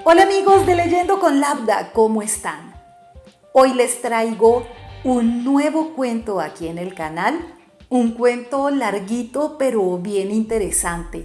Hola amigos de Leyendo con Labda, ¿cómo están? Hoy les traigo un nuevo cuento aquí en el canal, un cuento larguito pero bien interesante.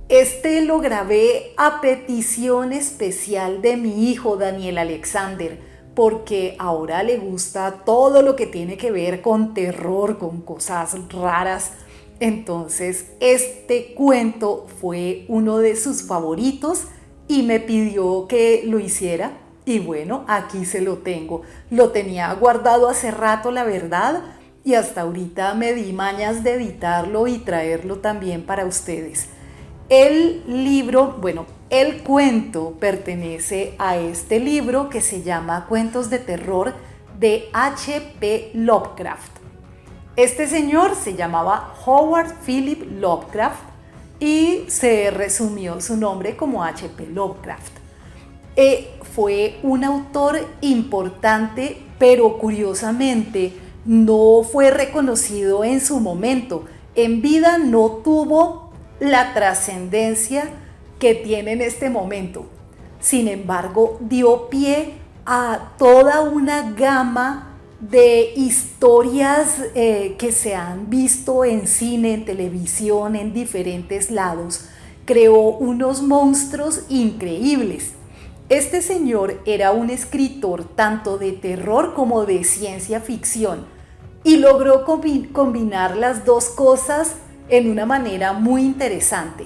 Este lo grabé a petición especial de mi hijo Daniel Alexander, porque ahora le gusta todo lo que tiene que ver con terror, con cosas raras. Entonces este cuento fue uno de sus favoritos y me pidió que lo hiciera. Y bueno, aquí se lo tengo. Lo tenía guardado hace rato, la verdad, y hasta ahorita me di mañas de editarlo y traerlo también para ustedes. El cuento pertenece a este libro que se llama Cuentos de Terror de H.P. Lovecraft. Este señor se llamaba Howard Philip Lovecraft y se resumió su nombre como H.P. Lovecraft. Fue un autor importante, pero curiosamente no fue reconocido en su momento. En vida no tuvo la trascendencia que tiene en este momento. Sin embargo, dio pie a toda una gama de historias que se han visto en cine, en televisión, en diferentes lados. Creó unos monstruos increíbles. Este señor era un escritor tanto de terror como de ciencia ficción y logró combinar las dos cosas en una manera muy interesante.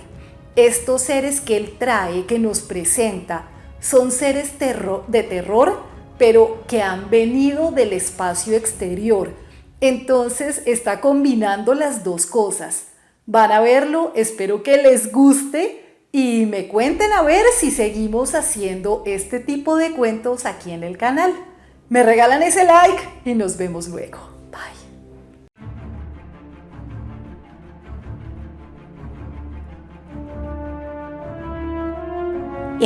Estos seres que él trae, que nos presenta, son seres de terror, pero que han venido del espacio exterior. Entonces está combinando las dos cosas. Van a verlo, espero que les guste y me cuenten a ver si seguimos haciendo este tipo de cuentos aquí en el canal. Me regalan ese like y nos vemos luego. Bye.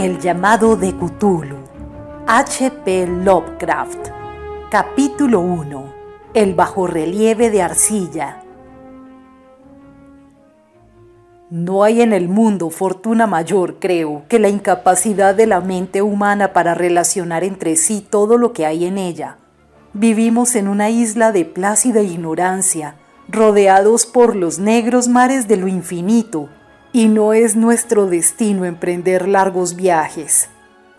El llamado de Cthulhu. H.P. Lovecraft. Capítulo 1. El bajorrelieve de arcilla. No hay en el mundo fortuna mayor, creo, que la incapacidad de la mente humana para relacionar entre sí todo lo que hay en ella. Vivimos en una isla de plácida ignorancia, rodeados por los negros mares de lo infinito, y no es nuestro destino emprender largos viajes.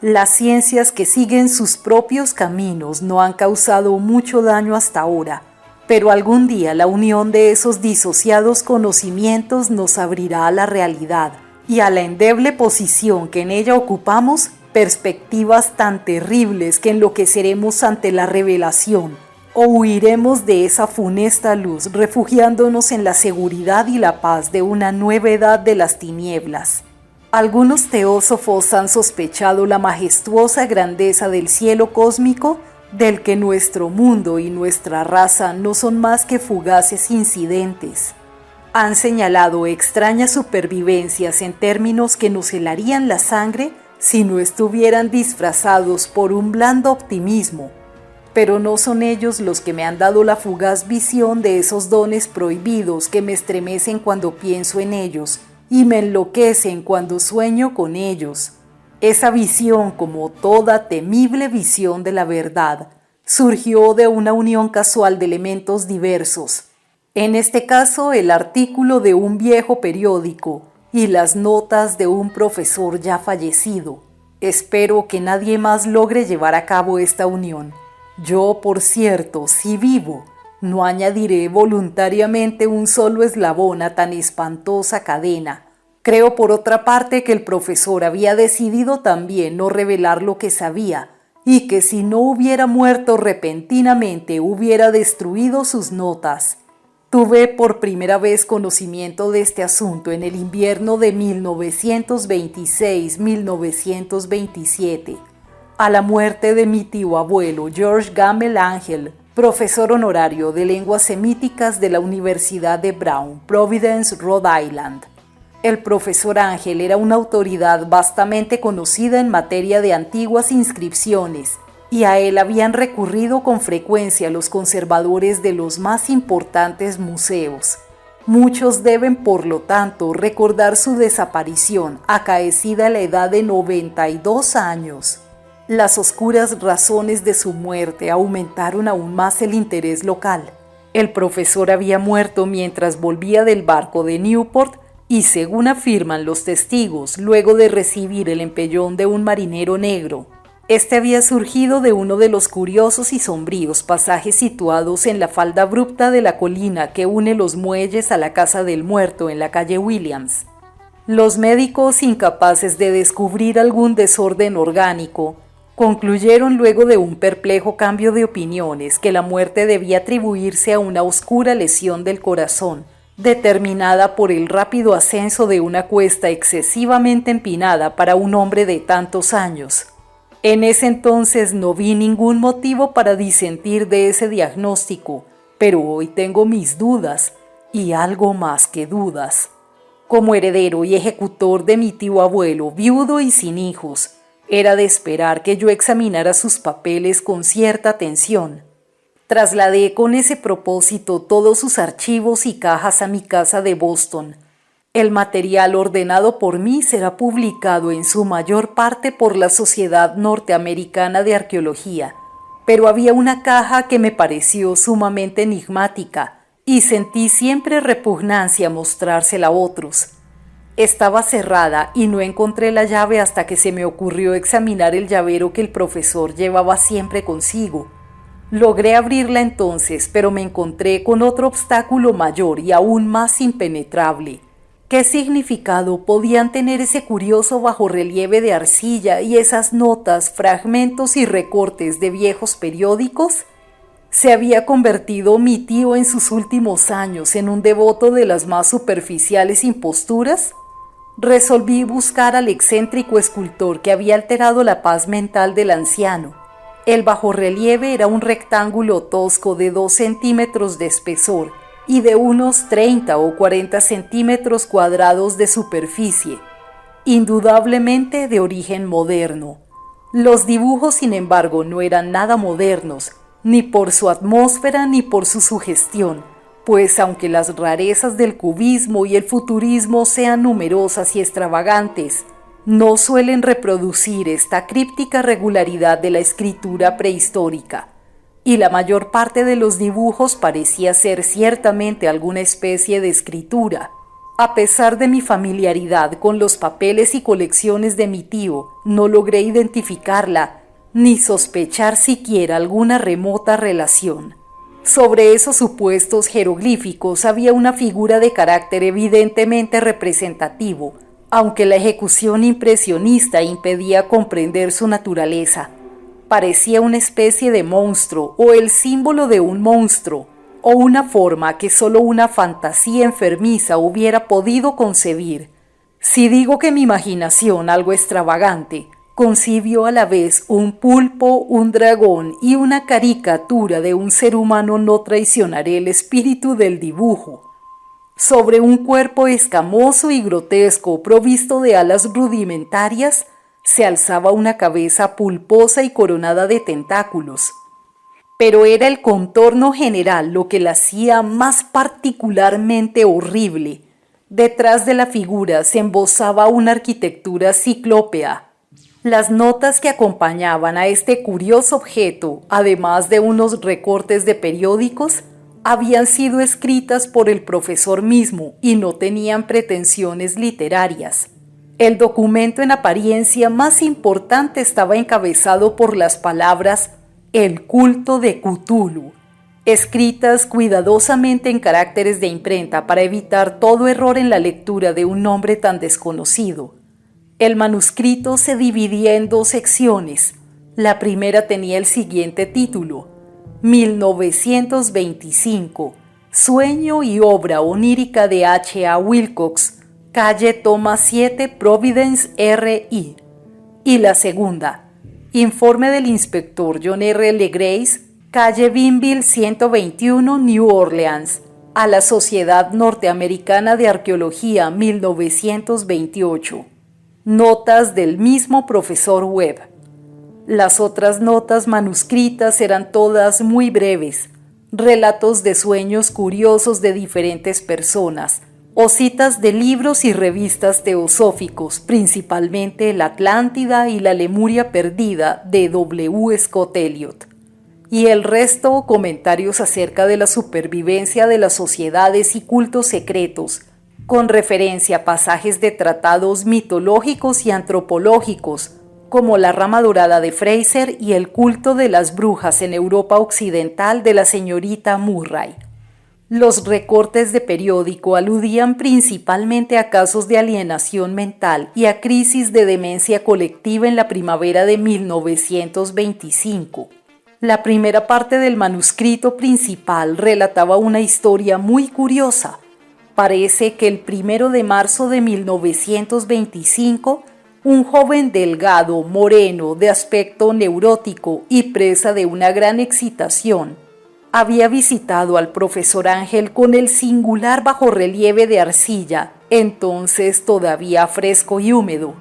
Las ciencias que siguen sus propios caminos no han causado mucho daño hasta ahora, pero algún día la unión de esos disociados conocimientos nos abrirá a la realidad y a la endeble posición que en ella ocupamos perspectivas tan terribles que enloqueceremos ante la revelación o huiremos de esa funesta luz refugiándonos en la seguridad y la paz de una nueva edad de las tinieblas. Algunos teósofos han sospechado la majestuosa grandeza del cielo cósmico, del que nuestro mundo y nuestra raza no son más que fugaces incidentes. Han señalado extrañas supervivencias en términos que nos helarían la sangre si no estuvieran disfrazados por un blando optimismo, pero no son ellos los que me han dado la fugaz visión de esos dones prohibidos que me estremecen cuando pienso en ellos y me enloquecen cuando sueño con ellos. Esa visión, como toda temible visión de la verdad, surgió de una unión casual de elementos diversos. En este caso, el artículo de un viejo periódico y las notas de un profesor ya fallecido. Espero que nadie más logre llevar a cabo esta unión. Yo, por cierto, si vivo, no añadiré voluntariamente un solo eslabón a tan espantosa cadena. Creo, por otra parte, que el profesor había decidido también no revelar lo que sabía y que si no hubiera muerto repentinamente hubiera destruido sus notas. Tuve por primera vez conocimiento de este asunto en el invierno de 1926-1927, a la muerte de mi tío abuelo George Gamble Angel, profesor honorario de lenguas semíticas de la Universidad de Brown, Providence, Rhode Island. El profesor Ángel era una autoridad vastamente conocida en materia de antiguas inscripciones, y a él habían recurrido con frecuencia los conservadores de los más importantes museos. Muchos deben, por lo tanto, recordar su desaparición, acaecida a la edad de 92 años. Las oscuras razones de su muerte aumentaron aún más el interés local. El profesor había muerto mientras volvía del barco de Newport y, según afirman los testigos, luego de recibir el empellón de un marinero negro. Este había surgido de uno de los curiosos y sombríos pasajes situados en la falda abrupta de la colina que une los muelles a la casa del muerto en la calle Williams. Los médicos, incapaces de descubrir algún desorden orgánico, concluyeron luego de un perplejo cambio de opiniones que la muerte debía atribuirse a una oscura lesión del corazón, determinada por el rápido ascenso de una cuesta excesivamente empinada para un hombre de tantos años. En ese entonces no vi ningún motivo para disentir de ese diagnóstico, pero hoy tengo mis dudas, y algo más que dudas. Como heredero y ejecutor de mi tío abuelo, viudo y sin hijos, era de esperar que yo examinara sus papeles con cierta atención. Trasladé con ese propósito todos sus archivos y cajas a mi casa de Boston. El material ordenado por mí será publicado en su mayor parte por la Sociedad Norteamericana de Arqueología, pero había una caja que me pareció sumamente enigmática y sentí siempre repugnancia mostrársela a otros. Estaba cerrada y no encontré la llave hasta que se me ocurrió examinar el llavero que el profesor llevaba siempre consigo. Logré abrirla entonces, pero me encontré con otro obstáculo mayor y aún más impenetrable. ¿Qué significado podían tener ese curioso bajorrelieve de arcilla y esas notas, fragmentos y recortes de viejos periódicos? ¿Se había convertido mi tío en sus últimos años en un devoto de las más superficiales imposturas? Resolví buscar al excéntrico escultor que había alterado la paz mental del anciano. El bajorrelieve era un rectángulo tosco de 2 centímetros de espesor y de unos 30 o 40 centímetros cuadrados de superficie, indudablemente de origen moderno. Los dibujos, sin embargo, no eran nada modernos, ni por su atmósfera ni por su sugestión, pues aunque las rarezas del cubismo y el futurismo sean numerosas y extravagantes, no suelen reproducir esta críptica regularidad de la escritura prehistórica. Y la mayor parte de los dibujos parecía ser ciertamente alguna especie de escritura. A pesar de mi familiaridad con los papeles y colecciones de mi tío, no logré identificarla, ni sospechar siquiera alguna remota relación. Sobre esos supuestos jeroglíficos había una figura de carácter evidentemente representativo, aunque la ejecución impresionista impedía comprender su naturaleza. Parecía una especie de monstruo o el símbolo de un monstruo, o una forma que solo una fantasía enfermiza hubiera podido concebir. Si digo que mi imaginación, algo extravagante, concibió a la vez un pulpo, un dragón y una caricatura de un ser humano, no traicionaré el espíritu del dibujo. Sobre un cuerpo escamoso y grotesco, provisto de alas rudimentarias, se alzaba una cabeza pulposa y coronada de tentáculos. Pero era el contorno general lo que la hacía más particularmente horrible. Detrás de la figura se embozaba una arquitectura ciclópea. Las notas que acompañaban a este curioso objeto, además de unos recortes de periódicos, habían sido escritas por el profesor mismo y no tenían pretensiones literarias. El documento en apariencia más importante estaba encabezado por las palabras «El culto de Cthulhu», escritas cuidadosamente en caracteres de imprenta para evitar todo error en la lectura de un nombre tan desconocido. El manuscrito se dividía en 2 secciones. La primera tenía el siguiente título: 1925, Sueño y obra onírica de H.A. Wilcox, calle Thomas 7, Providence, R.I. Y la segunda, informe del inspector John R. Legrace, calle Binville 121, New Orleans, a la Sociedad Norteamericana de Arqueología 1928. Notas del mismo profesor Webb. Las otras notas manuscritas eran todas muy breves. relatos de sueños curiosos de diferentes personas, o citas de libros y revistas teosóficos, principalmente La Atlántida y la Lemuria Perdida de W. Scott Elliot, y el resto comentarios acerca de la supervivencia de las sociedades y cultos secretos, con referencia a pasajes de tratados mitológicos y antropológicos, como La Rama Dorada de Fraser y El culto de las brujas en Europa Occidental de la señorita Murray. Los recortes de periódico aludían principalmente a casos de alienación mental y a crisis de demencia colectiva en la primavera de 1925. La primera parte del manuscrito principal relataba una historia muy curiosa. Parece que el 1 de marzo de 1925, un joven delgado, moreno, de aspecto neurótico y presa de una gran excitación, había visitado al profesor Ángel con el singular bajorrelieve de arcilla, entonces todavía fresco y húmedo.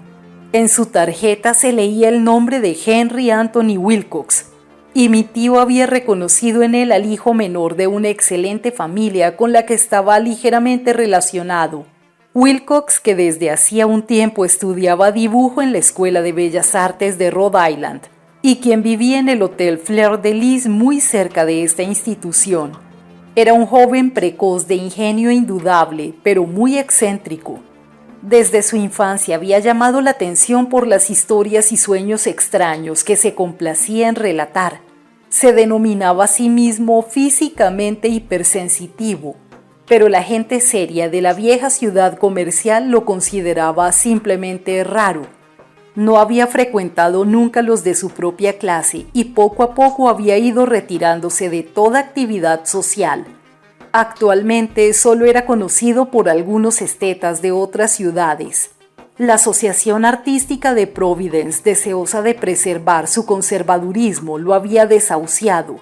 En su tarjeta se leía el nombre de Henry Anthony Wilcox, y mi tío había reconocido en él al hijo menor de una excelente familia con la que estaba ligeramente relacionado. Wilcox, que desde hacía un tiempo estudiaba dibujo en la Escuela de Bellas Artes de Rhode Island, y quien vivía en el Hotel Fleur de Lis muy cerca de esta institución. Era un joven precoz de ingenio indudable, pero muy excéntrico. Desde su infancia había llamado la atención por las historias y sueños extraños que se complacía en relatar. Se denominaba a sí mismo físicamente hipersensitivo, pero la gente seria de la vieja ciudad comercial lo consideraba simplemente raro. No había frecuentado nunca los de su propia clase y poco a poco había ido retirándose de toda actividad social. Actualmente solo era conocido por algunos estetas de otras ciudades. La Asociación Artística de Providence, deseosa de preservar su conservadurismo, lo había desahuciado.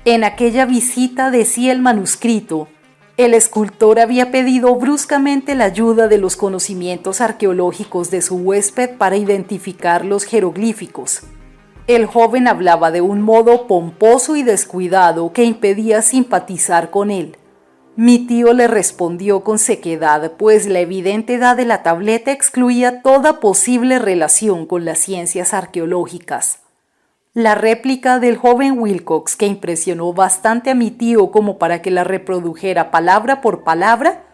En aquella visita, decía el manuscrito, el escultor había pedido bruscamente la ayuda de los conocimientos arqueológicos de su huésped para identificar los jeroglíficos. El joven hablaba de un modo pomposo y descuidado que impedía simpatizar con él. Mi tío le respondió con sequedad, pues la evidente edad de la tableta excluía toda posible relación con las ciencias arqueológicas. La réplica del joven Wilcox, que impresionó bastante a mi tío como para que la reprodujera palabra por palabra,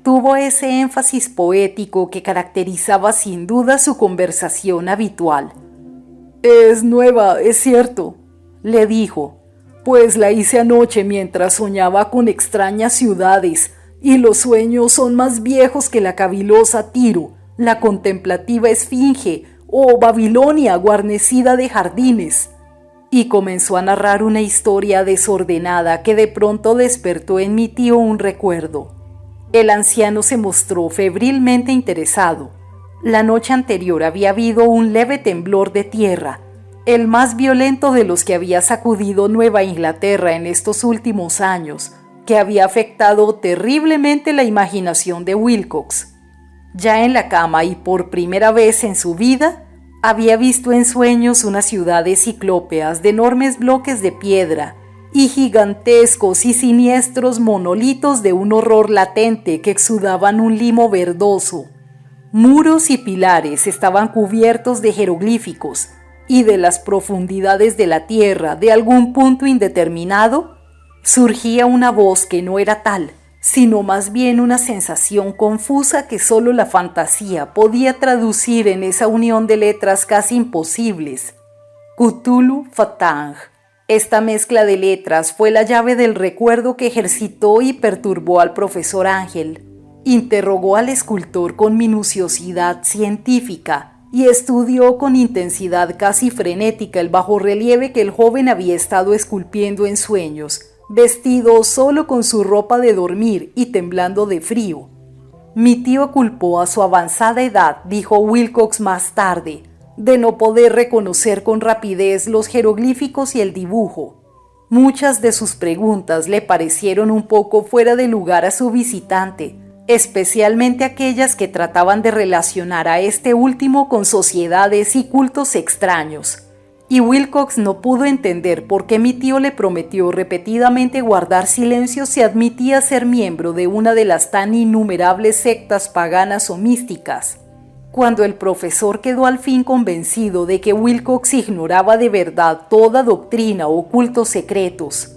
tuvo ese énfasis poético que caracterizaba sin duda su conversación habitual. «Es nueva, es cierto», le dijo, «pues la hice anoche mientras soñaba con extrañas ciudades, y los sueños son más viejos que la cavilosa Tiro, la contemplativa Esfinge, o Babilonia guarnecida de jardines». Y comenzó a narrar una historia desordenada que de pronto despertó en mi tío un recuerdo. El anciano se mostró febrilmente interesado. La noche anterior había habido un leve temblor de tierra, el más violento de los que había sacudido Nueva Inglaterra en estos últimos años, que había afectado terriblemente la imaginación de Wilcox. Ya en la cama y por primera vez en su vida, había visto en sueños unas ciudades ciclópeas de enormes bloques de piedra y gigantescos y siniestros monolitos de un horror latente que exudaban un limo verdoso. Muros y pilares estaban cubiertos de jeroglíficos, y de las profundidades de la tierra, de algún punto indeterminado, surgía una voz que no era tal, sino más bien una sensación confusa que solo la fantasía podía traducir en esa unión de letras casi imposibles. Cthulhu Fatang. Esta mezcla de letras fue la llave del recuerdo que ejercitó y perturbó al profesor Ángel. Interrogó al escultor con minuciosidad científica y estudió con intensidad casi frenética el bajorrelieve que el joven había estado esculpiendo en sueños, vestido solo con su ropa de dormir y temblando de frío. Mi tío culpó a su avanzada edad, dijo Wilcox más tarde, de no poder reconocer con rapidez los jeroglíficos y el dibujo. Muchas de sus preguntas le parecieron un poco fuera de lugar a su visitante, especialmente aquellas que trataban de relacionar a este último con sociedades y cultos extraños. y Wilcox no pudo entender por qué mi tío le prometió repetidamente guardar silencio si admitía ser miembro de una de las tan innumerables sectas paganas o místicas. Cuando el profesor quedó al fin convencido de que Wilcox ignoraba de verdad toda doctrina o cultos secretos,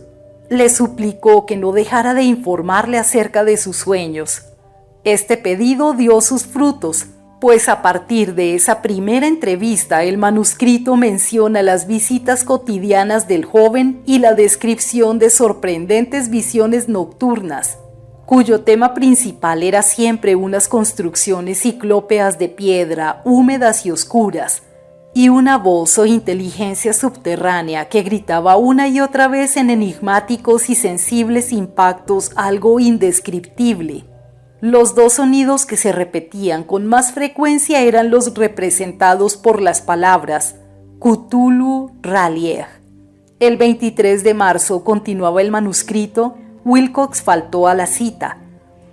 le suplicó que no dejara de informarle acerca de sus sueños. Este pedido dio sus frutos, pues a partir de esa primera entrevista el manuscrito menciona las visitas cotidianas del joven y la descripción de sorprendentes visiones nocturnas, cuyo tema principal era siempre unas construcciones ciclópeas de piedra, húmedas y oscuras, y una voz o inteligencia subterránea que gritaba una y otra vez en enigmáticos y sensibles impactos algo indescriptible. Los dos sonidos que se repetían con más frecuencia eran los representados por las palabras Cthulhu R'lyeh. El 23 de marzo, continuaba el manuscrito, Wilcox faltó a la cita.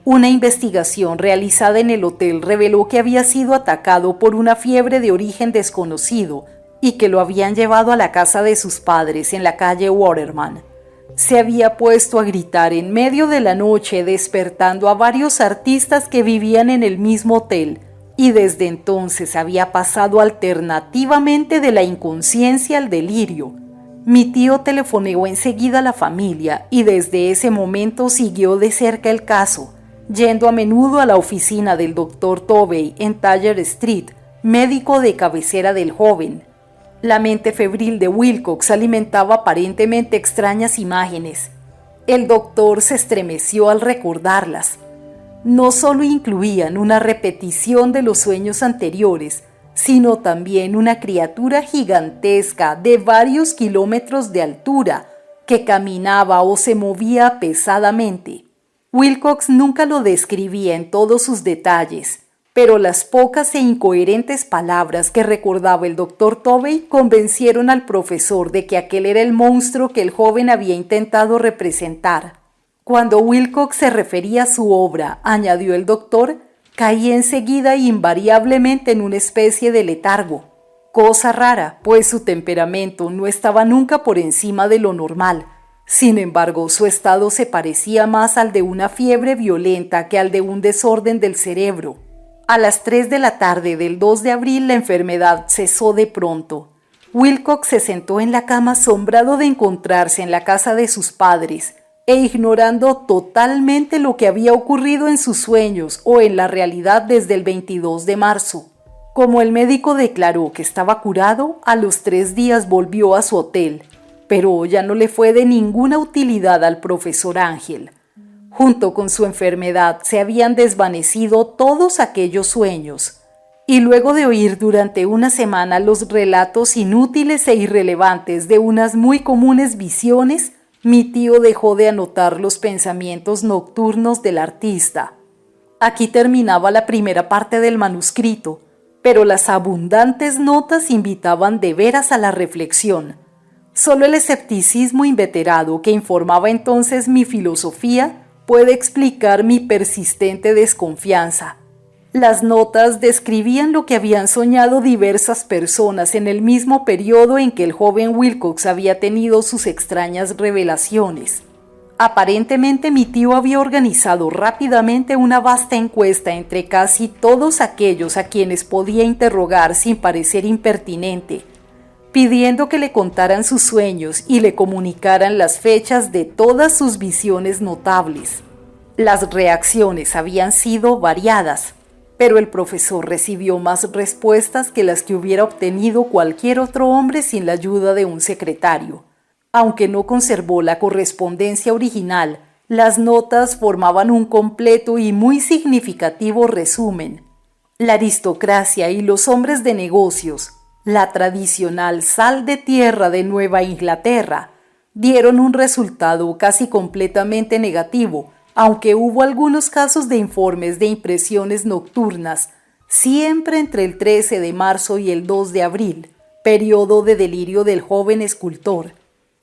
Una investigación realizada en el hotel reveló que había sido atacado por una fiebre de origen desconocido y que lo habían llevado a la casa de sus padres en la calle Waterman. Se había puesto a gritar en medio de la noche, despertando a varios artistas que vivían en el mismo hotel, y desde entonces había pasado alternativamente de la inconsciencia al delirio. Mi tío telefoneó enseguida a la familia y desde ese momento siguió de cerca el caso, yendo a menudo a la oficina del Dr. Tovey en Thayer Street, médico de cabecera del joven. La mente febril de Wilcox alimentaba aparentemente extrañas imágenes. El doctor se estremeció al recordarlas. No solo incluían una repetición de los sueños anteriores, sino también una criatura gigantesca de varios kilómetros de altura que caminaba o se movía pesadamente. Wilcox nunca lo describía en todos sus detalles, pero las pocas e incoherentes palabras que recordaba el Dr. Tovey convencieron al profesor de que aquel era el monstruo que el joven había intentado representar. Cuando Wilcox se refería a su obra, añadió el doctor, caía enseguida e invariablemente en una especie de letargo. Cosa rara, pues su temperamento no estaba nunca por encima de lo normal. Sin embargo, su estado se parecía más al de una fiebre violenta que al de un desorden del cerebro. A las 3 de la tarde del 2 de abril la enfermedad cesó de pronto. Wilcox se sentó en la cama asombrado de encontrarse en la casa de sus padres e ignorando totalmente lo que había ocurrido en sus sueños o en la realidad desde el 22 de marzo. Como el médico declaró que estaba curado, a los 3 días volvió a su hotel, pero ya no le fue de ninguna utilidad al profesor Ángel. Junto con su enfermedad se habían desvanecido todos aquellos sueños, y luego de oír durante una semana los relatos inútiles e irrelevantes de unas muy comunes visiones, mi tío dejó de anotar los pensamientos nocturnos del artista. Aquí terminaba la primera parte del manuscrito, pero las abundantes notas invitaban de veras a la reflexión. Solo el escepticismo inveterado que informaba entonces mi filosofía puede explicar mi persistente desconfianza. Las notas describían lo que habían soñado diversas personas en el mismo periodo en que el joven Wilcox había tenido sus extrañas revelaciones. Aparentemente mi tío había organizado rápidamente una vasta encuesta entre casi todos aquellos a quienes podía interrogar sin parecer impertinente, pidiendo que le contaran sus sueños y le comunicaran las fechas de todas sus visiones notables. Las reacciones habían sido variadas, pero el profesor recibió más respuestas que las que hubiera obtenido cualquier otro hombre sin la ayuda de un secretario. Aunque no conservó la correspondencia original, las notas formaban un completo y muy significativo resumen. La aristocracia y los hombres de negocios, la tradicional sal de tierra de Nueva Inglaterra, dieron un resultado casi completamente negativo, aunque hubo algunos casos de informes de impresiones nocturnas, siempre entre el 13 de marzo y el 2 de abril, periodo de delirio del joven escultor.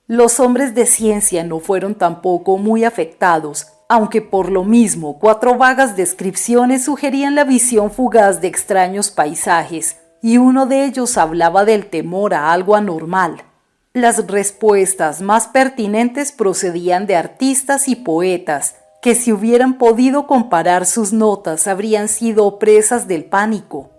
Los hombres de ciencia no fueron tampoco muy afectados, aunque por lo mismo 4 vagas descripciones sugerían la visión fugaz de extraños paisajes, y uno de ellos hablaba del temor a algo anormal. Las respuestas más pertinentes procedían de artistas y poetas, que si hubieran podido comparar sus notas habrían sido presas del pánico.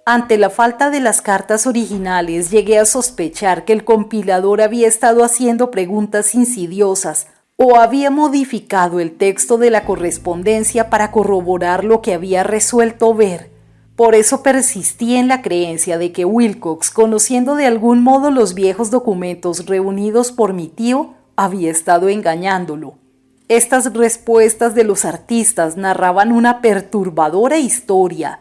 Ante la falta de las cartas originales, llegué a sospechar que el compilador había estado haciendo preguntas insidiosas o había modificado el texto de la correspondencia para corroborar lo que había resuelto ver. Por eso persistí en la creencia de que Wilcox, conociendo de algún modo los viejos documentos reunidos por mi tío, había estado engañándolo. Estas respuestas de los artistas narraban una perturbadora historia.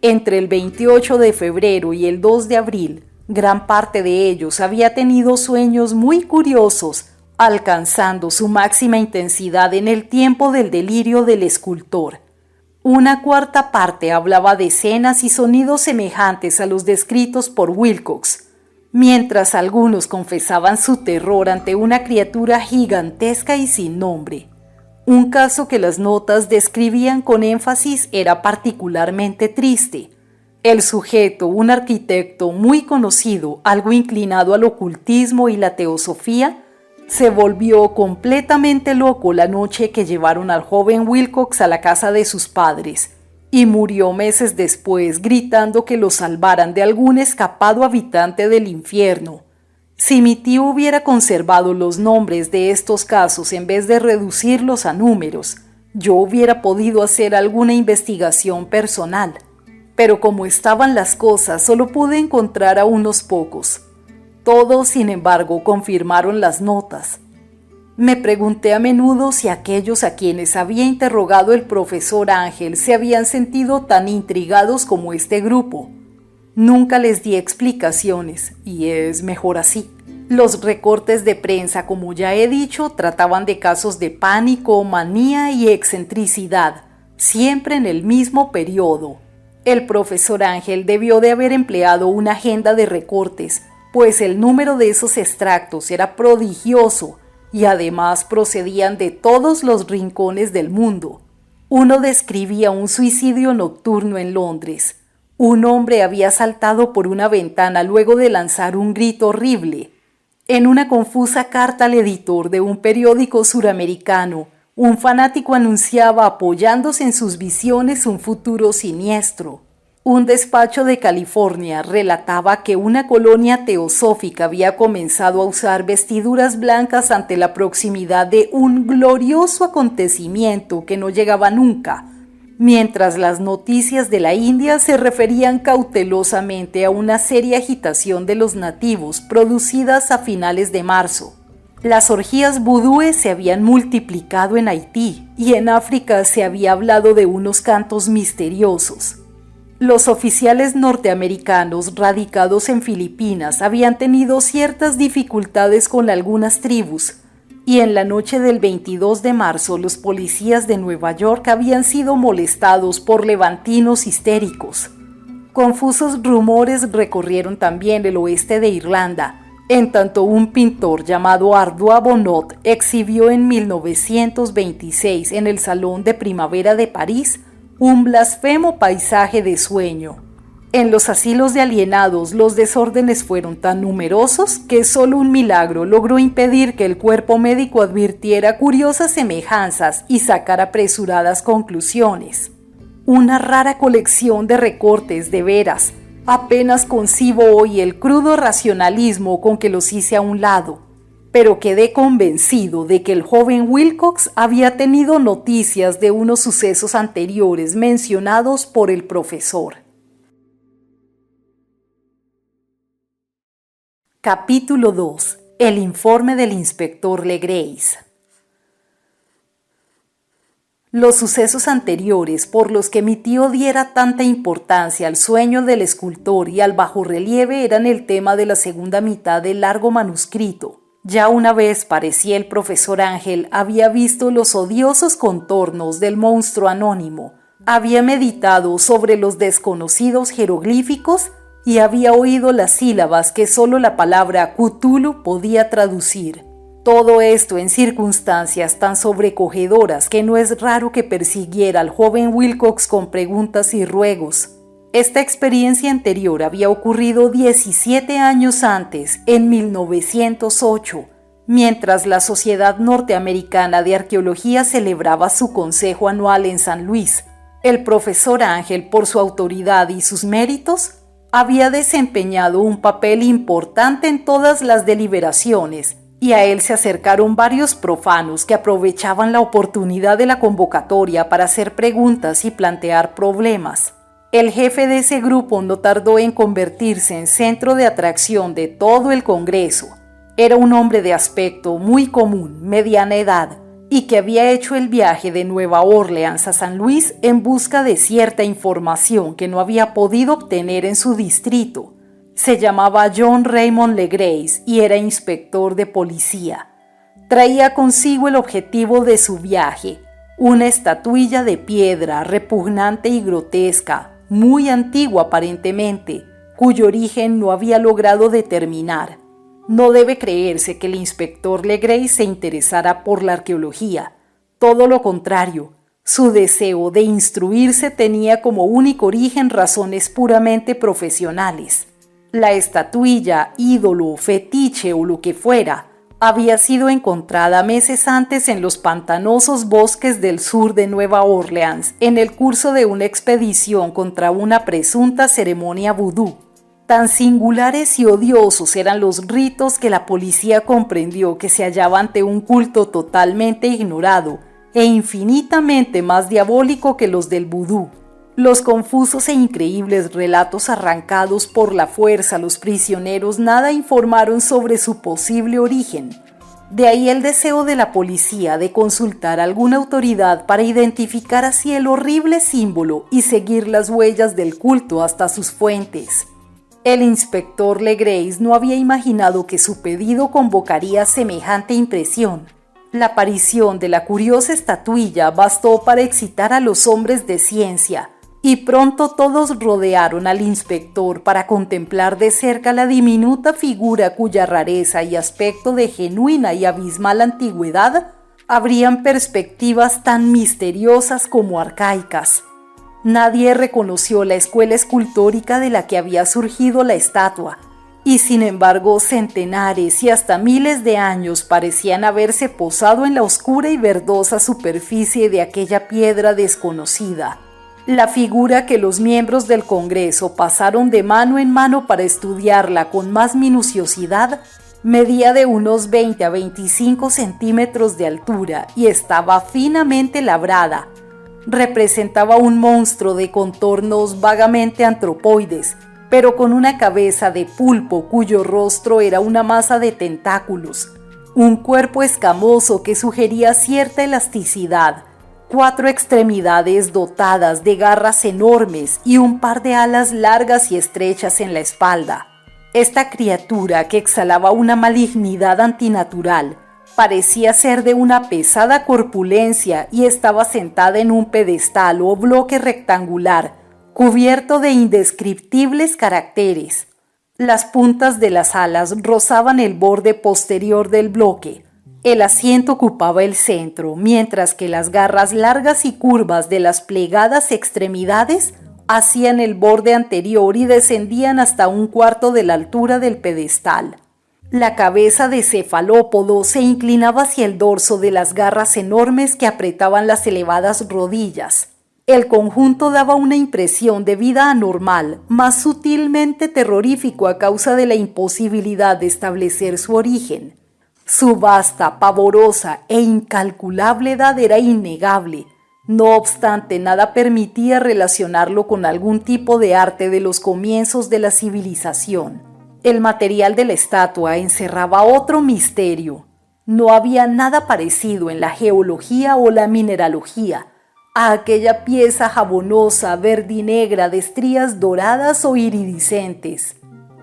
Entre el 28 de febrero y el 2 de abril, gran parte de ellos había tenido sueños muy curiosos, alcanzando su máxima intensidad en el tiempo del delirio del escultor. Una cuarta parte hablaba de escenas y sonidos semejantes a los descritos por Wilcox, mientras algunos confesaban su terror ante una criatura gigantesca y sin nombre. Un caso que las notas describían con énfasis era particularmente triste. El sujeto, un arquitecto muy conocido, algo inclinado al ocultismo y la teosofía, se volvió completamente loco la noche que llevaron al joven Wilcox a la casa de sus padres y murió meses después gritando que lo salvaran de algún escapado habitante del infierno. Si mi tío hubiera conservado los nombres de estos casos en vez de reducirlos a números, yo hubiera podido hacer alguna investigación personal. Pero como estaban las cosas, solo pude encontrar a unos pocos. Todos, sin embargo, confirmaron las notas. Me pregunté a menudo si aquellos a quienes había interrogado el profesor Ángel se habían sentido tan intrigados como este grupo. Nunca les di explicaciones, y es mejor así. Los recortes de prensa, como ya he dicho, trataban de casos de pánico, manía y excentricidad, siempre en el mismo periodo. El profesor Ángel debió de haber empleado una agenda de recortes, pues el número de esos extractos era prodigioso y además procedían de todos los rincones del mundo. Uno describía un suicidio nocturno en Londres. Un hombre había saltado por una ventana luego de lanzar un grito horrible. En una confusa carta al editor de un periódico suramericano, un fanático anunciaba, apoyándose en sus visiones, un futuro siniestro. Un despacho de California relataba que una colonia teosófica había comenzado a usar vestiduras blancas ante la proximidad de un glorioso acontecimiento que no llegaba nunca, mientras las noticias de la India se referían cautelosamente a una seria agitación de los nativos producidas a finales de marzo. Las orgías vudúes se habían multiplicado en Haití y en África se había hablado de unos cantos misteriosos. Los oficiales norteamericanos radicados en Filipinas habían tenido ciertas dificultades con algunas tribus, y en la noche del 22 de marzo los policías de Nueva York habían sido molestados por levantinos histéricos. Confusos rumores recorrieron también el oeste de Irlanda, en tanto un pintor llamado Ardois Bonnot exhibió en 1926 en el Salón de Primavera de París un blasfemo paisaje de sueño. En los asilos de alienados los desórdenes fueron tan numerosos que solo un milagro logró impedir que el cuerpo médico advirtiera curiosas semejanzas y sacara apresuradas conclusiones. Una rara colección de recortes, de veras. Apenas concibo hoy el crudo racionalismo con que los hice a un lado, pero quedé convencido de que el joven Wilcox había tenido noticias de unos sucesos anteriores mencionados por el profesor. Capítulo 2. El informe del inspector Legreis. Los sucesos anteriores por los que mi tío diera tanta importancia al sueño del escultor y al bajorrelieve eran el tema de la segunda mitad del largo manuscrito. Ya una vez, parecía, el profesor Ángel había visto los odiosos contornos del monstruo anónimo, había meditado sobre los desconocidos jeroglíficos y había oído las sílabas que solo la palabra Cthulhu podía traducir. Todo esto en circunstancias tan sobrecogedoras que no es raro que persiguiera al joven Wilcox con preguntas y ruegos. Esta experiencia anterior había ocurrido 17 años antes, en 1908, mientras la Sociedad Norteamericana de Arqueología celebraba su consejo anual en San Luis. El profesor Ángel, por su autoridad y sus méritos, había desempeñado un papel importante en todas las deliberaciones, y a él se acercaron varios profanos que aprovechaban la oportunidad de la convocatoria para hacer preguntas y plantear problemas. El jefe de ese grupo no tardó en convertirse en centro de atracción de todo el Congreso. Era un hombre de aspecto muy común, mediana edad, y que había hecho el viaje de Nueva Orleans a San Luis en busca de cierta información que no había podido obtener en su distrito. Se llamaba John Raymond Legrace y era inspector de policía. Traía consigo el objetivo de su viaje, una estatuilla de piedra repugnante y grotesca, muy antigua aparentemente, cuyo origen no había logrado determinar. No debe creerse que el inspector Legrace se interesara por la arqueología. Todo lo contrario, su deseo de instruirse tenía como único origen razones puramente profesionales. La estatuilla, ídolo, fetiche o lo que fuera, había sido encontrada meses antes en los pantanosos bosques del sur de Nueva Orleans en el curso de una expedición contra una presunta ceremonia vudú. Tan singulares y odiosos eran los ritos que la policía comprendió que se hallaba ante un culto totalmente ignorado e infinitamente más diabólico que los del vudú. Los confusos e increíbles relatos arrancados por la fuerza a los prisioneros nada informaron sobre su posible origen. De ahí el deseo de la policía de consultar a alguna autoridad para identificar así el horrible símbolo y seguir las huellas del culto hasta sus fuentes. El inspector Legrace no había imaginado que su pedido convocaría semejante impresión. La aparición de la curiosa estatuilla bastó para excitar a los hombres de ciencia, y pronto todos rodearon al inspector para contemplar de cerca la diminuta figura cuya rareza y aspecto de genuina y abismal antigüedad abrían perspectivas tan misteriosas como arcaicas. Nadie reconoció la escuela escultórica de la que había surgido la estatua, y sin embargo centenares y hasta miles de años parecían haberse posado en la oscura y verdosa superficie de aquella piedra desconocida. La figura que los miembros del Congreso pasaron de mano en mano para estudiarla con más minuciosidad medía de unos 20 a 25 centímetros de altura y estaba finamente labrada. Representaba un monstruo de contornos vagamente antropoides, pero con una cabeza de pulpo cuyo rostro era una masa de tentáculos, un cuerpo escamoso que sugería cierta elasticidad, 4 extremidades dotadas de garras enormes y un par de alas largas y estrechas en la espalda. Esta criatura, que exhalaba una malignidad antinatural, parecía ser de una pesada corpulencia y estaba sentada en un pedestal o bloque rectangular, cubierto de indescriptibles caracteres. Las puntas de las alas rozaban el borde posterior del bloque. El asiento ocupaba el centro, mientras que las garras largas y curvas de las plegadas extremidades hacían el borde anterior y descendían hasta un cuarto de la altura del pedestal. La cabeza de cefalópodo se inclinaba hacia el dorso de las garras enormes que apretaban las elevadas rodillas. El conjunto daba una impresión de vida anormal, más sutilmente terrorífico a causa de la imposibilidad de establecer su origen. Su vasta, pavorosa e incalculable edad era innegable. No obstante, nada permitía relacionarlo con algún tipo de arte de los comienzos de la civilización. El material de la estatua encerraba otro misterio. No había nada parecido en la geología o la mineralogía a aquella pieza jabonosa, verdinegra, de estrías doradas o iridiscentes.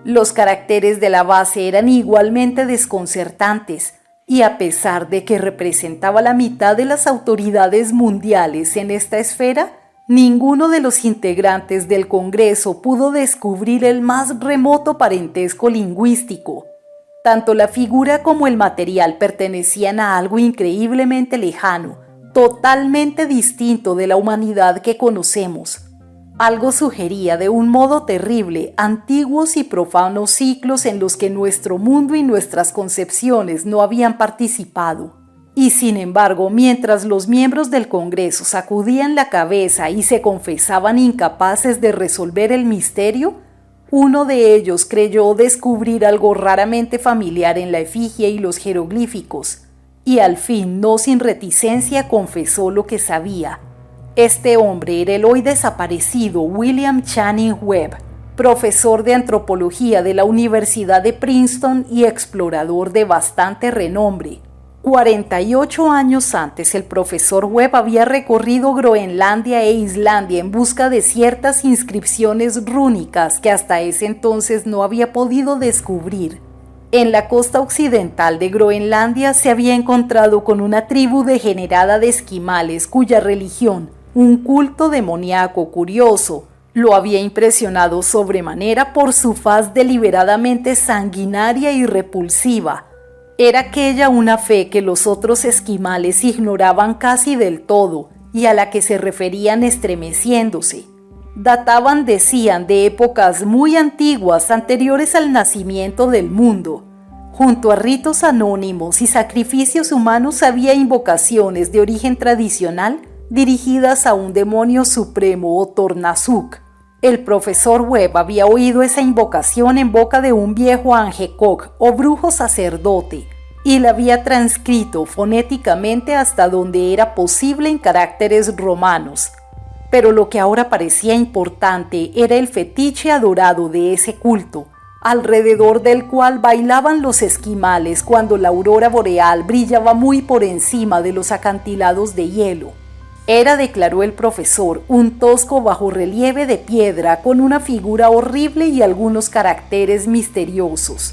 Los caracteres de la base eran igualmente desconcertantes, y a pesar de que representaba la mitad de las autoridades mundiales en esta esfera, ninguno de los integrantes del Congreso pudo descubrir el más remoto parentesco lingüístico. Tanto la figura como el material pertenecían a algo increíblemente lejano, totalmente distinto de la humanidad que conocemos. Algo sugería de un modo terrible antiguos y profanos ciclos en los que nuestro mundo y nuestras concepciones no habían participado. Y sin embargo, mientras los miembros del Congreso sacudían la cabeza y se confesaban incapaces de resolver el misterio, uno de ellos creyó descubrir algo raramente familiar en la efigie y los jeroglíficos, y al fin, no sin reticencia, confesó lo que sabía. Este hombre era el hoy desaparecido William Channing Webb, profesor de antropología de la Universidad de Princeton y explorador de bastante renombre. 48 años antes, el profesor Webb había recorrido Groenlandia e Islandia en busca de ciertas inscripciones rúnicas que hasta ese entonces no había podido descubrir. En la costa occidental de Groenlandia se había encontrado con una tribu degenerada de esquimales cuya religión, un culto demoníaco curioso, lo había impresionado sobremanera por su faz deliberadamente sanguinaria y repulsiva. Era aquella una fe que los otros esquimales ignoraban casi del todo y a la que se referían estremeciéndose. Databan, decían, de épocas muy antiguas anteriores al nacimiento del mundo. Junto a ritos anónimos y sacrificios humanos había invocaciones de origen tradicional dirigidas a un demonio supremo o Tornasuk. El profesor Webb había oído esa invocación en boca de un viejo Angekok o brujo sacerdote y la había transcrito fonéticamente hasta donde era posible en caracteres romanos. Pero lo que ahora parecía importante era el fetiche adorado de ese culto, alrededor del cual bailaban los esquimales cuando la aurora boreal brillaba muy por encima de los acantilados de hielo. Era, declaró el profesor, un tosco bajorrelieve de piedra con una figura horrible y algunos caracteres misteriosos.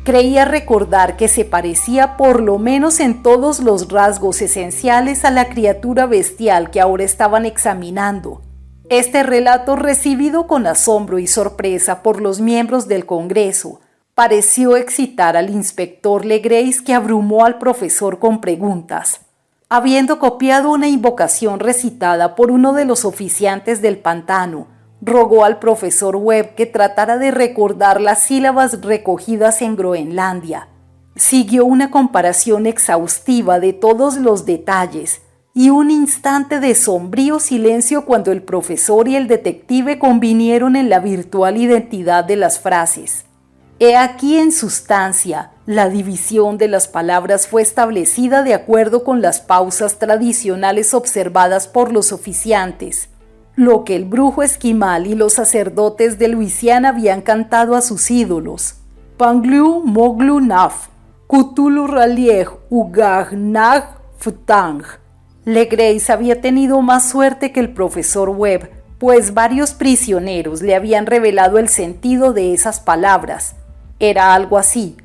Creía recordar que se parecía por lo menos en todos los rasgos esenciales a la criatura bestial que ahora estaban examinando. Este relato, recibido con asombro y sorpresa por los miembros del Congreso, pareció excitar al inspector Legrace, que abrumó al profesor con preguntas. Habiendo copiado una invocación recitada por uno de los oficiantes del pantano, rogó al profesor Webb que tratara de recordar las sílabas recogidas en Groenlandia. Siguió una comparación exhaustiva de todos los detalles y un instante de sombrío silencio cuando el profesor y el detective convinieron en la virtual identidad de las frases. He aquí, en sustancia, la división de las palabras fue establecida de acuerdo con las pausas tradicionales observadas por los oficiantes, lo que el brujo esquimal y los sacerdotes de Luisiana habían cantado a sus ídolos. Panglu Moglu Naf, Cthulhu Ralieg Ugag Nag Futang. Legrace había tenido más suerte que el profesor Webb, pues varios prisioneros le habían revelado el sentido de esas palabras. Era algo así: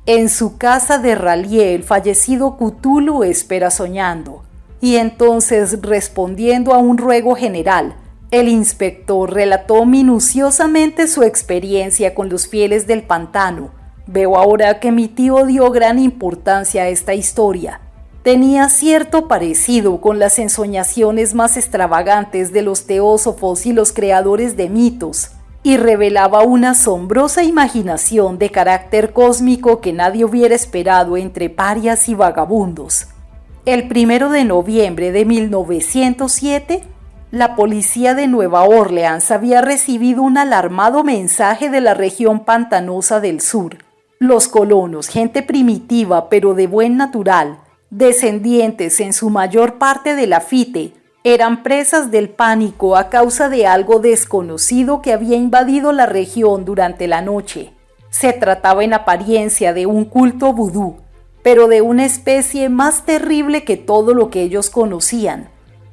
en su casa de R'lyeh el fallecido Cthulhu espera soñando. Y entonces, respondiendo a un ruego general, el inspector relató minuciosamente su experiencia con los fieles del pantano. Veo ahora que mi tío dio gran importancia a esta historia. Tenía cierto parecido con las ensoñaciones más extravagantes de los teósofos y los creadores de mitos, y revelaba una asombrosa imaginación de carácter cósmico que nadie hubiera esperado entre parias y vagabundos. El 1 de noviembre de 1907, la policía de Nueva Orleans había recibido un alarmado mensaje de la región pantanosa del sur. Los colonos, gente primitiva pero de buen natural, descendientes en su mayor parte de Lafite, eran presas del pánico a causa de algo desconocido que había invadido la región durante la noche. Se trataba en apariencia de un culto vudú, pero de una especie más terrible que todo lo que ellos conocían.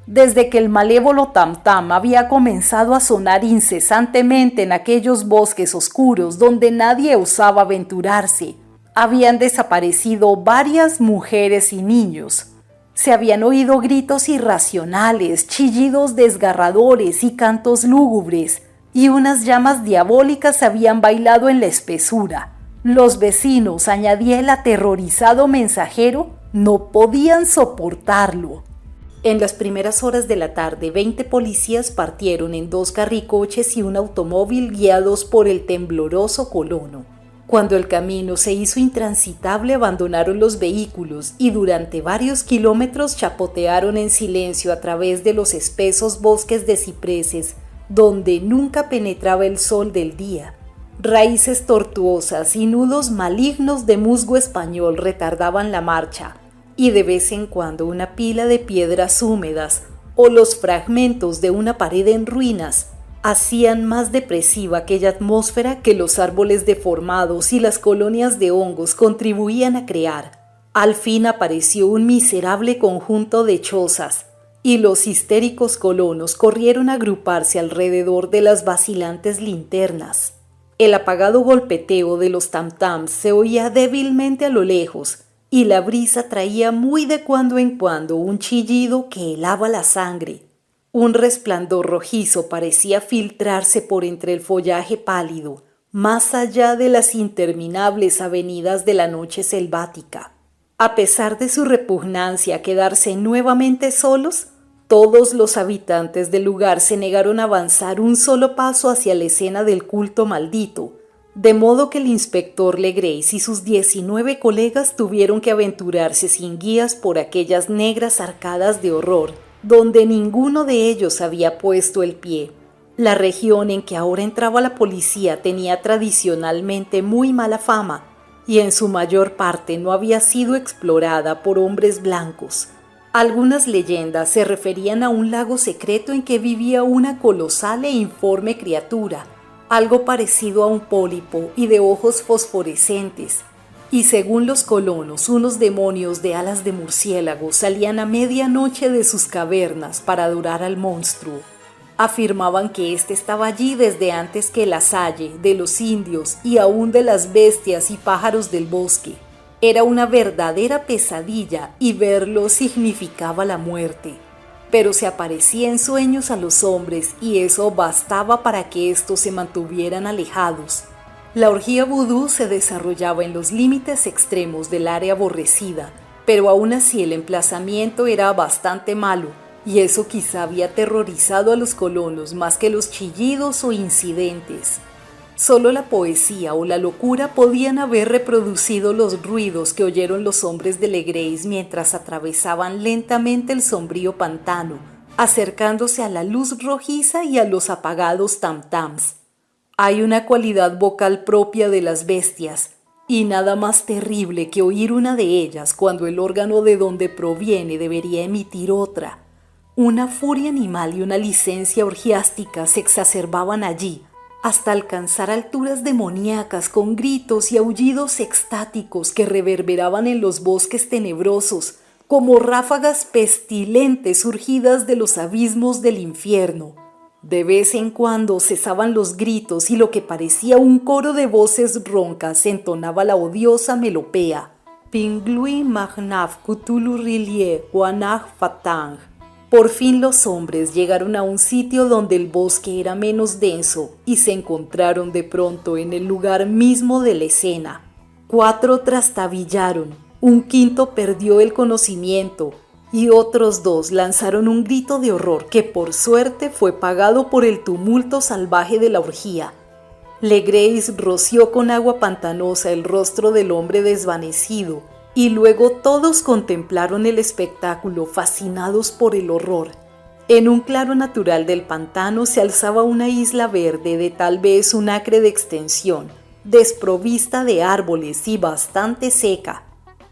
Desde que el malévolo tam-tam había comenzado a sonar incesantemente en aquellos bosques oscuros donde nadie osaba aventurarse, habían desaparecido varias mujeres y niños. Se habían oído gritos irracionales, chillidos desgarradores y cantos lúgubres, y unas llamas diabólicas habían bailado en la espesura. Los vecinos, añadía el aterrorizado mensajero, no podían soportarlo. En las primeras horas de la tarde, 20 policías partieron en 2 carricoches y un automóvil guiados por el tembloroso colono. Cuando el camino se hizo intransitable, abandonaron los vehículos y durante varios kilómetros chapotearon en silencio a través de los espesos bosques de cipreses, donde nunca penetraba el sol del día. Raíces tortuosas y nudos malignos de musgo español retardaban la marcha, y de vez en cuando una pila de piedras húmedas o los fragmentos de una pared en ruinas hacían más depresiva aquella atmósfera que los árboles deformados y las colonias de hongos contribuían a crear. Al fin apareció un miserable conjunto de chozas, y los histéricos colonos corrieron a agruparse alrededor de las vacilantes linternas. El apagado golpeteo de los tam-tams se oía débilmente a lo lejos, y la brisa traía muy de cuando en cuando un chillido que helaba la sangre. Un resplandor rojizo parecía filtrarse por entre el follaje pálido, más allá de las interminables avenidas de la noche selvática. A pesar de su repugnancia a quedarse nuevamente solos, todos los habitantes del lugar se negaron a avanzar un solo paso hacia la escena del culto maldito, de modo que el inspector Legreis y sus 19 colegas tuvieron que aventurarse sin guías por aquellas negras arcadas de horror, donde ninguno de ellos había puesto el pie. La región en que ahora entraba la policía tenía tradicionalmente muy mala fama, y en su mayor parte no había sido explorada por hombres blancos. Algunas leyendas se referían a un lago secreto en que vivía una colosal e informe criatura, algo parecido a un pólipo y de ojos fosforescentes, y según los colonos, unos demonios de alas de murciélago salían a medianoche de sus cavernas para adorar al monstruo. Afirmaban que éste estaba allí desde antes que la salle, de los indios y aún de las bestias y pájaros del bosque. Era una verdadera pesadilla y verlo significaba la muerte. Pero se aparecía en sueños a los hombres y eso bastaba para que estos se mantuvieran alejados. La orgía vudú se desarrollaba en los límites extremos del área aborrecida, pero aún así el emplazamiento era bastante malo, y eso quizá había aterrorizado a los colonos más que los chillidos o incidentes. Solo la poesía o la locura podían haber reproducido los ruidos que oyeron los hombres de Legreis mientras atravesaban lentamente el sombrío pantano, acercándose a la luz rojiza y a los apagados tam-tams. Hay una cualidad vocal propia de las bestias, y nada más terrible que oír una de ellas cuando el órgano de donde proviene debería emitir otra. Una furia animal y una licencia orgiástica se exacerbaban allí, hasta alcanzar alturas demoníacas con gritos y aullidos extáticos que reverberaban en los bosques tenebrosos, como ráfagas pestilentes surgidas de los abismos del infierno. De vez en cuando cesaban los gritos y lo que parecía un coro de voces roncas entonaba la odiosa melopea. Pinglui magnaf kutulu rilie guanaj fatang. Por fin los hombres llegaron a un sitio donde el bosque era menos denso y se encontraron de pronto en el lugar mismo de la escena. 4 trastabillaron, un quinto perdió el conocimiento y otros 2 lanzaron un grito de horror que por suerte fue pagado por el tumulto salvaje de la orgía. Legreis roció con agua pantanosa el rostro del hombre desvanecido, y luego todos contemplaron el espectáculo fascinados por el horror. En un claro natural del pantano se alzaba una isla verde de tal vez un acre de extensión, desprovista de árboles y bastante seca.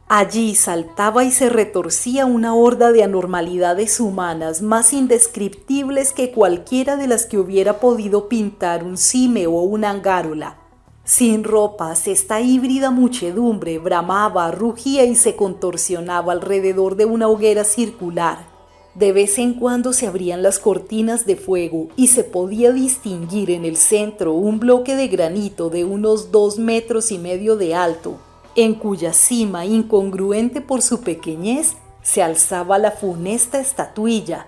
Allí saltaba y se retorcía una horda de anormalidades humanas más indescriptibles que cualquiera de las que hubiera podido pintar un cime o una angárola. Sin ropas, esta híbrida muchedumbre bramaba, rugía y se contorsionaba alrededor de una hoguera circular. De vez en cuando se abrían las cortinas de fuego y se podía distinguir en el centro un bloque de granito de unos 2,5 metros de alto, en cuya cima, incongruente por su pequeñez, se alzaba la funesta estatuilla.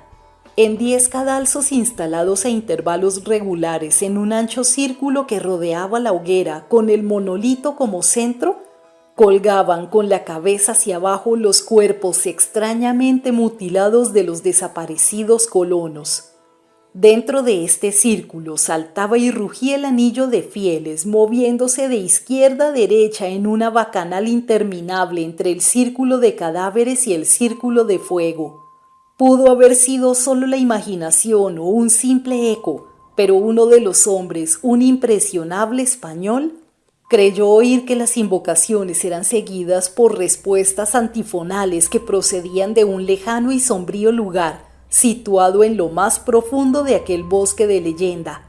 En 10 cadalzos instalados a intervalos regulares en un ancho círculo que rodeaba la hoguera con el monolito como centro, Colgaban con la cabeza hacia abajo los cuerpos extrañamente mutilados de los desaparecidos colonos. Dentro de este círculo saltaba y rugía el anillo de fieles, moviéndose de izquierda a derecha en una bacanal interminable entre el círculo de cadáveres y el círculo de fuego. Pudo haber sido solo la imaginación o un simple eco, pero uno de los hombres, un impresionable español, creyó oír que las invocaciones eran seguidas por respuestas antifonales que procedían de un lejano y sombrío lugar, situado en lo más profundo de aquel bosque de leyenda.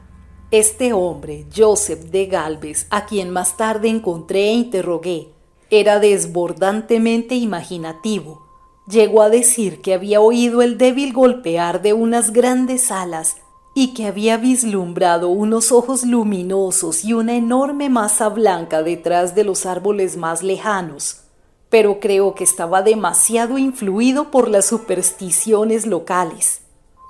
Este hombre, Joseph de Gálvez, a quien más tarde encontré e interrogué, era desbordantemente imaginativo. Llegó a decir que había oído el débil golpear de unas grandes alas y que había vislumbrado unos ojos luminosos y una enorme masa blanca detrás de los árboles más lejanos, pero creo que estaba demasiado influido por las supersticiones locales.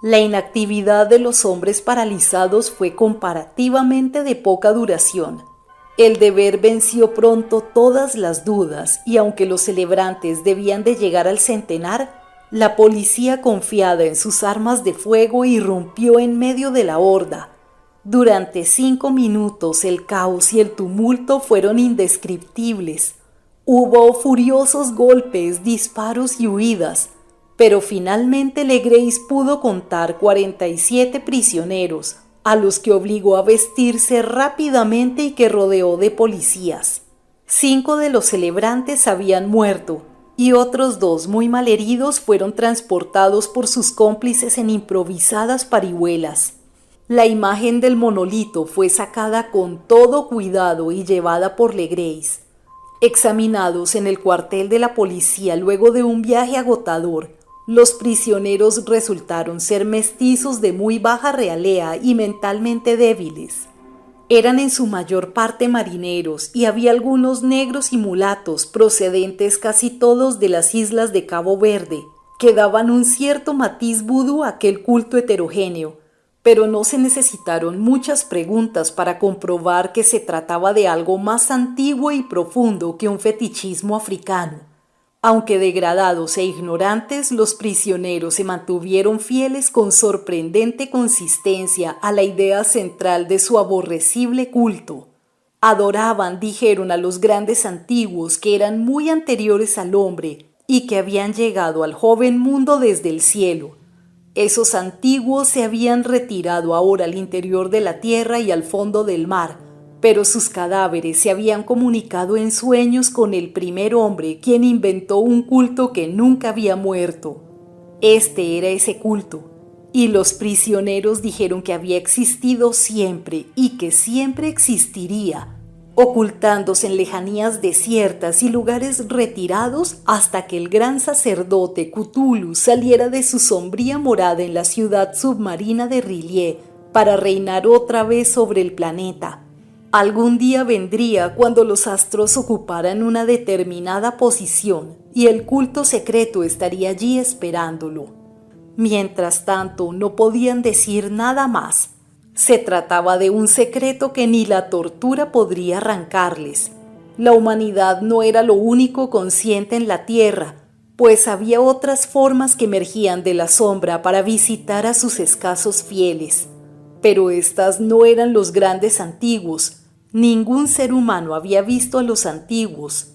La inactividad de los hombres paralizados fue comparativamente de poca duración. El deber venció pronto todas las dudas y aunque los celebrantes debían de llegar al centenar, la policía, confiada en sus armas de fuego, irrumpió en medio de la horda. Durante 5 minutos el caos y el tumulto fueron indescriptibles. Hubo furiosos golpes, disparos y huidas, pero finalmente Legreis pudo contar 47 prisioneros, a los que obligó a vestirse rápidamente y que rodeó de policías. 5 de los celebrantes habían muerto, y otros 2 muy malheridos fueron transportados por sus cómplices en improvisadas parihuelas. La imagen del monolito fue sacada con todo cuidado y llevada por Legreis. Examinados en el cuartel de la policía luego de un viaje agotador, los prisioneros resultaron ser mestizos de muy baja realea y mentalmente débiles. Eran en su mayor parte marineros y había algunos negros y mulatos procedentes casi todos de las islas de Cabo Verde, que daban un cierto matiz vudú a aquel culto heterogéneo, pero no se necesitaron muchas preguntas para comprobar que se trataba de algo más antiguo y profundo que un fetichismo africano. Aunque degradados e ignorantes, los prisioneros se mantuvieron fieles con sorprendente consistencia a la idea central de su aborrecible culto. Adoraban, dijeron, a los grandes antiguos que eran muy anteriores al hombre y que habían llegado al joven mundo desde el cielo. Esos antiguos se habían retirado ahora al interior de la tierra y al fondo del mar, pero sus cadáveres se habían comunicado en sueños con el primer hombre, quien inventó un culto que nunca había muerto. Este era ese culto, y los prisioneros dijeron que había existido siempre y que siempre existiría, ocultándose en lejanías desiertas y lugares retirados hasta que el gran sacerdote Cthulhu saliera de su sombría morada en la ciudad submarina de R'lyeh para reinar otra vez sobre el planeta. Algún día vendría cuando los astros ocuparan una determinada posición y el culto secreto estaría allí esperándolo. Mientras tanto, no podían decir nada más. Se trataba de un secreto que ni la tortura podría arrancarles. La humanidad no era lo único consciente en la tierra, pues había otras formas que emergían de la sombra para visitar a sus escasos fieles. Pero estas no eran los grandes antiguos. Ningún ser humano había visto a los antiguos.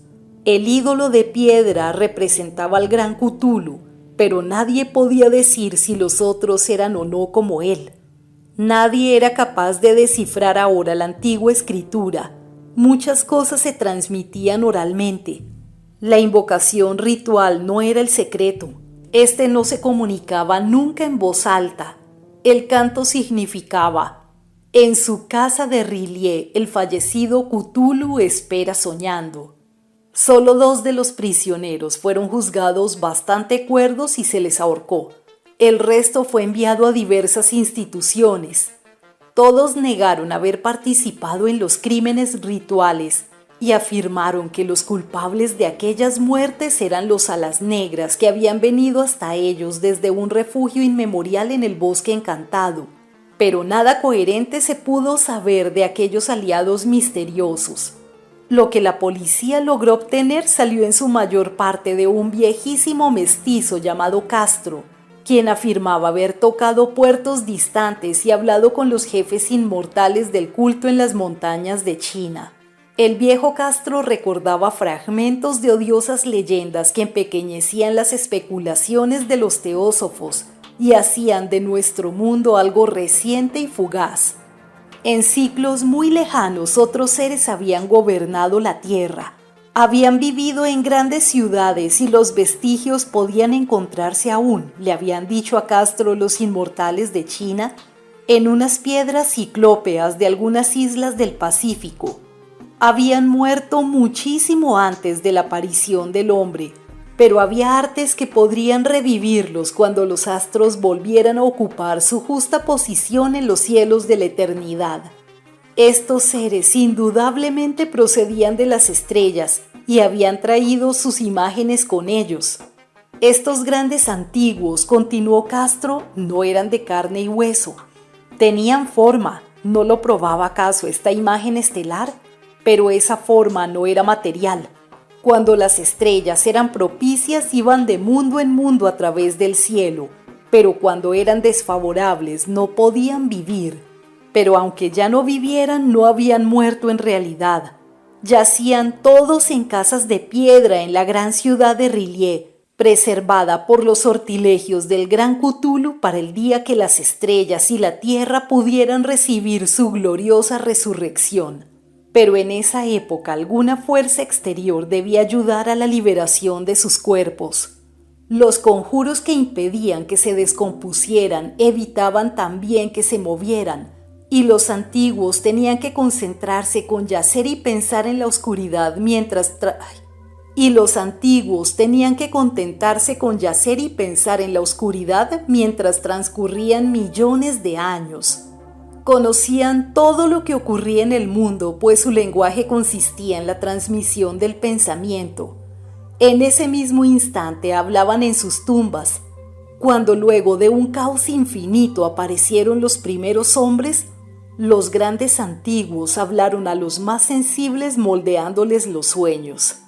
El ídolo de piedra representaba al gran Cthulhu, pero nadie podía decir si los otros eran o no como él. Nadie era capaz de descifrar ahora la antigua escritura. Muchas cosas se transmitían oralmente. La invocación ritual no era el secreto. Este no se comunicaba nunca en voz alta. El canto significaba: en su casa de R'lyeh, el fallecido Cthulhu espera soñando. Solo 2 de los prisioneros fueron juzgados bastante cuerdos y se les ahorcó. El resto fue enviado a diversas instituciones. Todos negaron haber participado en los crímenes rituales y afirmaron que los culpables de aquellas muertes eran los alas negras que habían venido hasta ellos desde un refugio inmemorial en el bosque encantado. Pero nada coherente se pudo saber de aquellos aliados misteriosos. Lo que la policía logró obtener salió en su mayor parte de un viejísimo mestizo llamado Castro, quien afirmaba haber tocado puertos distantes y hablado con los jefes inmortales del culto en las montañas de China. El viejo Castro recordaba fragmentos de odiosas leyendas que empequeñecían las especulaciones de los teósofos y hacían de nuestro mundo algo reciente y fugaz. En siglos muy lejanos otros seres habían gobernado la tierra, habían vivido en grandes ciudades y los vestigios podían encontrarse aún, le habían dicho a Castro los inmortales de China, en unas piedras ciclópeas de algunas islas del Pacífico. Habían muerto muchísimo antes de la aparición del hombre, pero había artes que podrían revivirlos cuando los astros volvieran a ocupar su justa posición en los cielos de la eternidad. Estos seres indudablemente procedían de las estrellas y habían traído sus imágenes con ellos. Estos grandes antiguos, continuó Castro, no eran de carne y hueso. Tenían forma, ¿no lo probaba acaso esta imagen estelar? Pero esa forma no era material. Cuando las estrellas eran propicias iban de mundo en mundo a través del cielo, pero cuando eran desfavorables no podían vivir. Pero aunque ya no vivieran, no habían muerto en realidad. Yacían todos en casas de piedra en la gran ciudad de R'lyeh, preservada por los sortilegios del gran Cthulhu para el día que las estrellas y la tierra pudieran recibir su gloriosa resurrección. Pero en esa época alguna fuerza exterior debía ayudar a la liberación de sus cuerpos. Los conjuros que impedían que se descompusieran evitaban también que se movieran, y los antiguos tenían que concentrarse con yacer y pensar en la oscuridad mientras transcurrían millones de años. Conocían todo lo que ocurría en el mundo, pues su lenguaje consistía en la transmisión del pensamiento. En ese mismo instante hablaban en sus tumbas. Cuando luego de un caos infinito aparecieron los primeros hombres, los grandes antiguos hablaron a los más sensibles moldeándoles los sueños.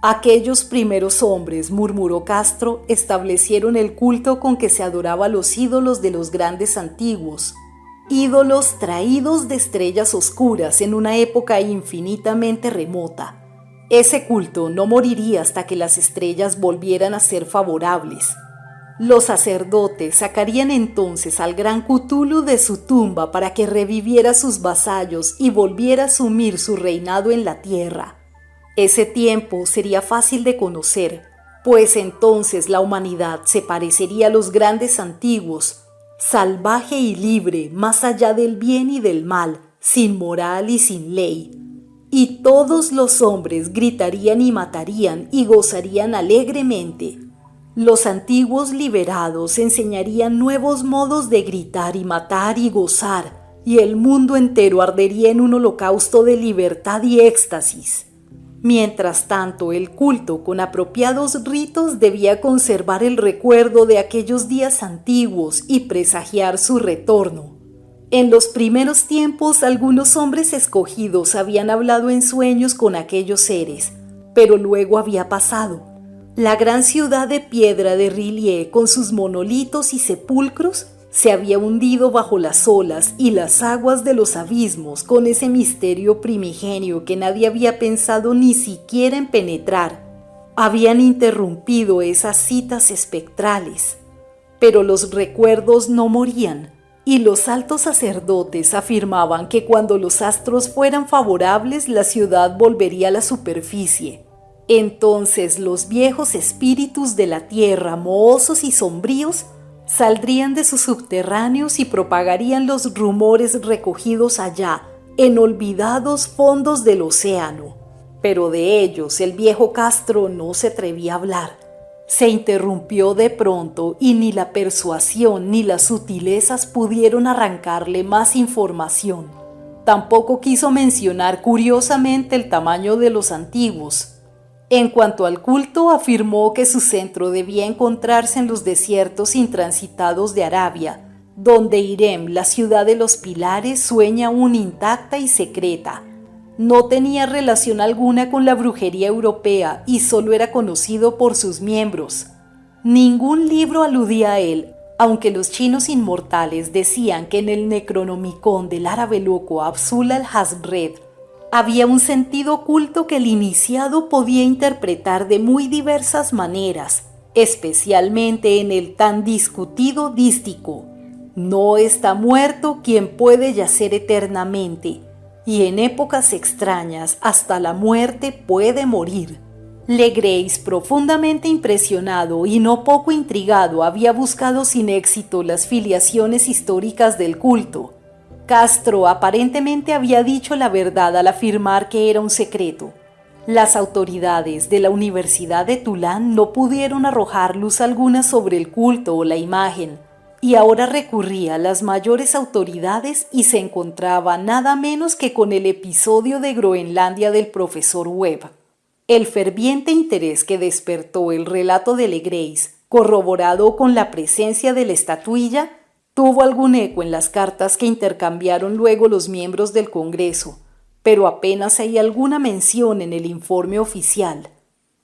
Aquellos primeros hombres, murmuró Castro, establecieron el culto con que se adoraba a los ídolos de los grandes antiguos. Ídolos traídos de estrellas oscuras en una época infinitamente remota. Ese culto no moriría hasta que las estrellas volvieran a ser favorables. Los sacerdotes sacarían entonces al gran Cthulhu de su tumba para que reviviera sus vasallos y volviera a asumir su reinado en la tierra. Ese tiempo sería fácil de conocer, pues entonces la humanidad se parecería a los grandes antiguos, salvaje y libre, más allá del bien y del mal, sin moral y sin ley. Y todos los hombres gritarían y matarían y gozarían alegremente. Los antiguos liberados enseñarían nuevos modos de gritar y matar y gozar, y el mundo entero ardería en un holocausto de libertad y éxtasis. Mientras tanto, el culto con apropiados ritos debía conservar el recuerdo de aquellos días antiguos y presagiar su retorno. En los primeros tiempos, algunos hombres escogidos habían hablado en sueños con aquellos seres, pero luego había pasado. La gran ciudad de piedra de R'lyeh, con sus monolitos y sepulcros, se había hundido bajo las olas y las aguas de los abismos con ese misterio primigenio que nadie había pensado ni siquiera en penetrar. Habían interrumpido esas citas espectrales, pero los recuerdos no morían, y los altos sacerdotes afirmaban que cuando los astros fueran favorables la ciudad volvería a la superficie. Entonces los viejos espíritus de la tierra, mohosos y sombríos, saldrían de sus subterráneos y propagarían los rumores recogidos allá, en olvidados fondos del océano. Pero de ellos el viejo Castro no se atrevía a hablar. Se interrumpió de pronto y ni la persuasión ni las sutilezas pudieron arrancarle más información. Tampoco quiso mencionar curiosamente el tamaño de los antiguos. En cuanto al culto, afirmó que su centro debía encontrarse en los desiertos intransitados de Arabia, donde Irem, la ciudad de los pilares, sueña aún intacta y secreta. No tenía relación alguna con la brujería europea y solo era conocido por sus miembros. Ningún libro aludía a él, aunque los chinos inmortales decían que en el Necronomicon del árabe loco Absul al-Hazred había un sentido oculto que el iniciado podía interpretar de muy diversas maneras, especialmente en el tan discutido dístico: no está muerto quien puede yacer eternamente, y en épocas extrañas hasta la muerte puede morir. Legreis, profundamente impresionado y no poco intrigado, había buscado sin éxito las filiaciones históricas del culto. Castro aparentemente había dicho la verdad al afirmar que era un secreto. Las autoridades de la Universidad de Tulán no pudieron arrojar luz alguna sobre el culto o la imagen, y ahora recurría a las mayores autoridades y se encontraba nada menos que con el episodio de Groenlandia del profesor Webb. El ferviente interés que despertó el relato de Legreis, corroborado con la presencia de la estatuilla, tuvo algún eco en las cartas que intercambiaron luego los miembros del Congreso, pero apenas hay alguna mención en el informe oficial.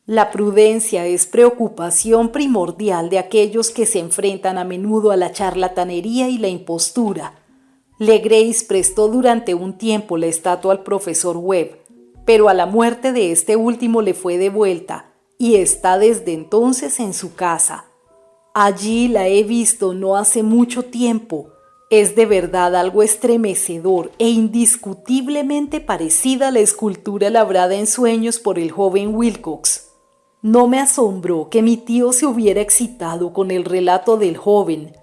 La prudencia es preocupación primordial de aquellos que se enfrentan a menudo a la charlatanería y la impostura. Legreis prestó durante un tiempo la estatua al profesor Webb, pero a la muerte de este último le fue devuelta y está desde entonces en su casa. Allí la he visto no hace mucho tiempo. Es de verdad algo estremecedor e indiscutiblemente parecida a la escultura labrada en sueños por el joven Wilcox. No me asombró que mi tío se hubiera excitado con el relato del joven.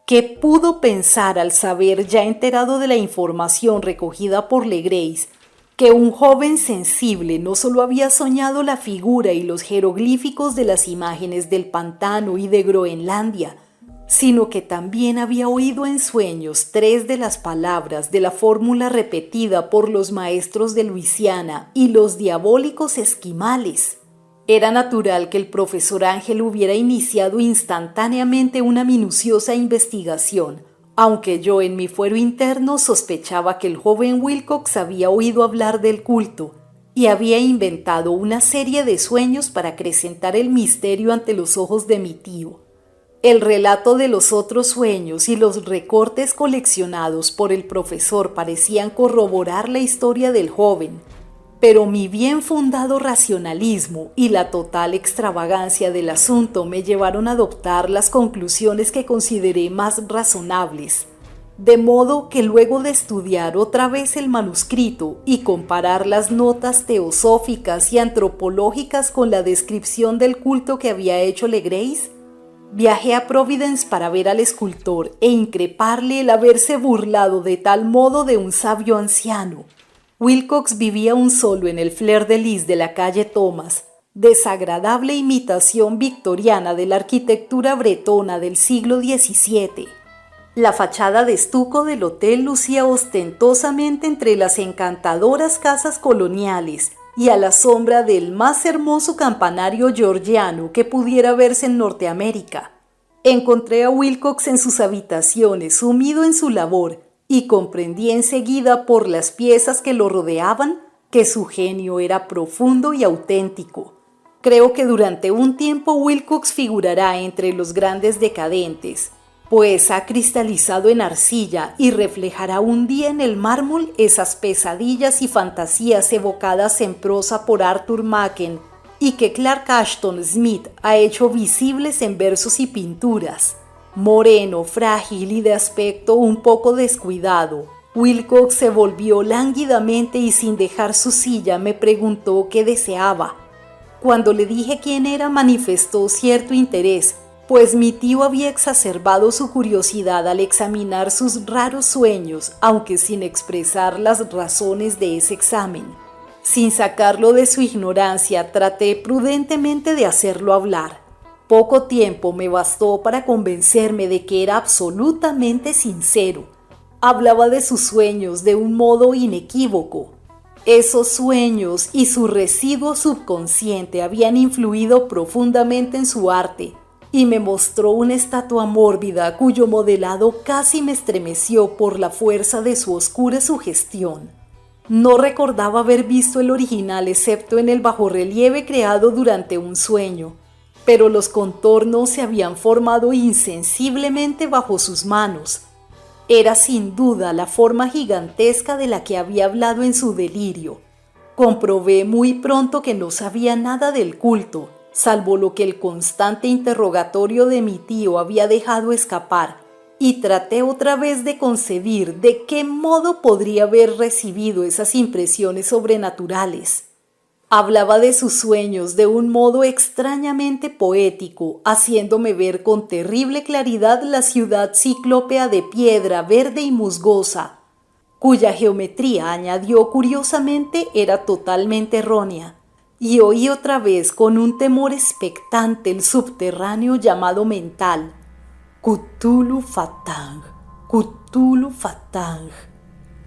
¿Qué pudo pensar al saber, ya enterado de la información recogida por Legreis, que un joven sensible no solo había soñado la figura y los jeroglíficos de las imágenes del pantano y de Groenlandia, sino que también había oído en sueños 3 de las palabras de la fórmula repetida por los maestros de Luisiana y los diabólicos esquimales? Era natural que el profesor Ángel hubiera iniciado instantáneamente una minuciosa investigación, aunque yo en mi fuero interno sospechaba que el joven Wilcox había oído hablar del culto y había inventado una serie de sueños para acrecentar el misterio ante los ojos de mi tío. El relato de los otros sueños y los recortes coleccionados por el profesor parecían corroborar la historia del joven, pero mi bien fundado racionalismo y la total extravagancia del asunto me llevaron a adoptar las conclusiones que consideré más razonables, de modo que luego de estudiar otra vez el manuscrito y comparar las notas teosóficas y antropológicas con la descripción del culto que había hecho Legreis, viajé a Providence para ver al escultor e increparle el haberse burlado de tal modo de un sabio anciano. Wilcox vivía aún solo en el Fleur de Lis de la calle Thomas, desagradable imitación victoriana de la arquitectura bretona del siglo XVII. La fachada de estuco del hotel lucía ostentosamente entre las encantadoras casas coloniales y a la sombra del más hermoso campanario georgiano que pudiera verse en Norteamérica. Encontré a Wilcox en sus habitaciones, sumido en su labor, y comprendí enseguida por las piezas que lo rodeaban que su genio era profundo y auténtico. Creo que durante un tiempo Wilcox figurará entre los grandes decadentes, pues ha cristalizado en arcilla y reflejará un día en el mármol esas pesadillas y fantasías evocadas en prosa por Arthur Machen y que Clark Ashton Smith ha hecho visibles en versos y pinturas. Moreno, frágil y de aspecto un poco descuidado, Wilcox se volvió lánguidamente y sin dejar su silla me preguntó qué deseaba. Cuando le dije quién era, manifestó cierto interés, pues mi tío había exacerbado su curiosidad al examinar sus raros sueños, aunque sin expresar las razones de ese examen. Sin sacarlo de su ignorancia, traté prudentemente de hacerlo hablar. Poco tiempo me bastó para convencerme de que era absolutamente sincero. Hablaba de sus sueños de un modo inequívoco. Esos sueños y su residuo subconsciente habían influido profundamente en su arte, y me mostró una estatua mórbida cuyo modelado casi me estremeció por la fuerza de su oscura sugestión. No recordaba haber visto el original excepto en el bajorrelieve creado durante un sueño, pero los contornos se habían formado insensiblemente bajo sus manos. Era sin duda la forma gigantesca de la que había hablado en su delirio. Comprobé muy pronto que no sabía nada del culto, salvo lo que el constante interrogatorio de mi tío había dejado escapar, y traté otra vez de concebir de qué modo podría haber recibido esas impresiones sobrenaturales. Hablaba de sus sueños de un modo extrañamente poético, haciéndome ver con terrible claridad la ciudad ciclópea de piedra verde y musgosa, cuya geometría, añadió curiosamente, era totalmente errónea, y oí otra vez con un temor expectante el subterráneo llamado mental, Cthulhu Fatang, Cthulhu Fatang.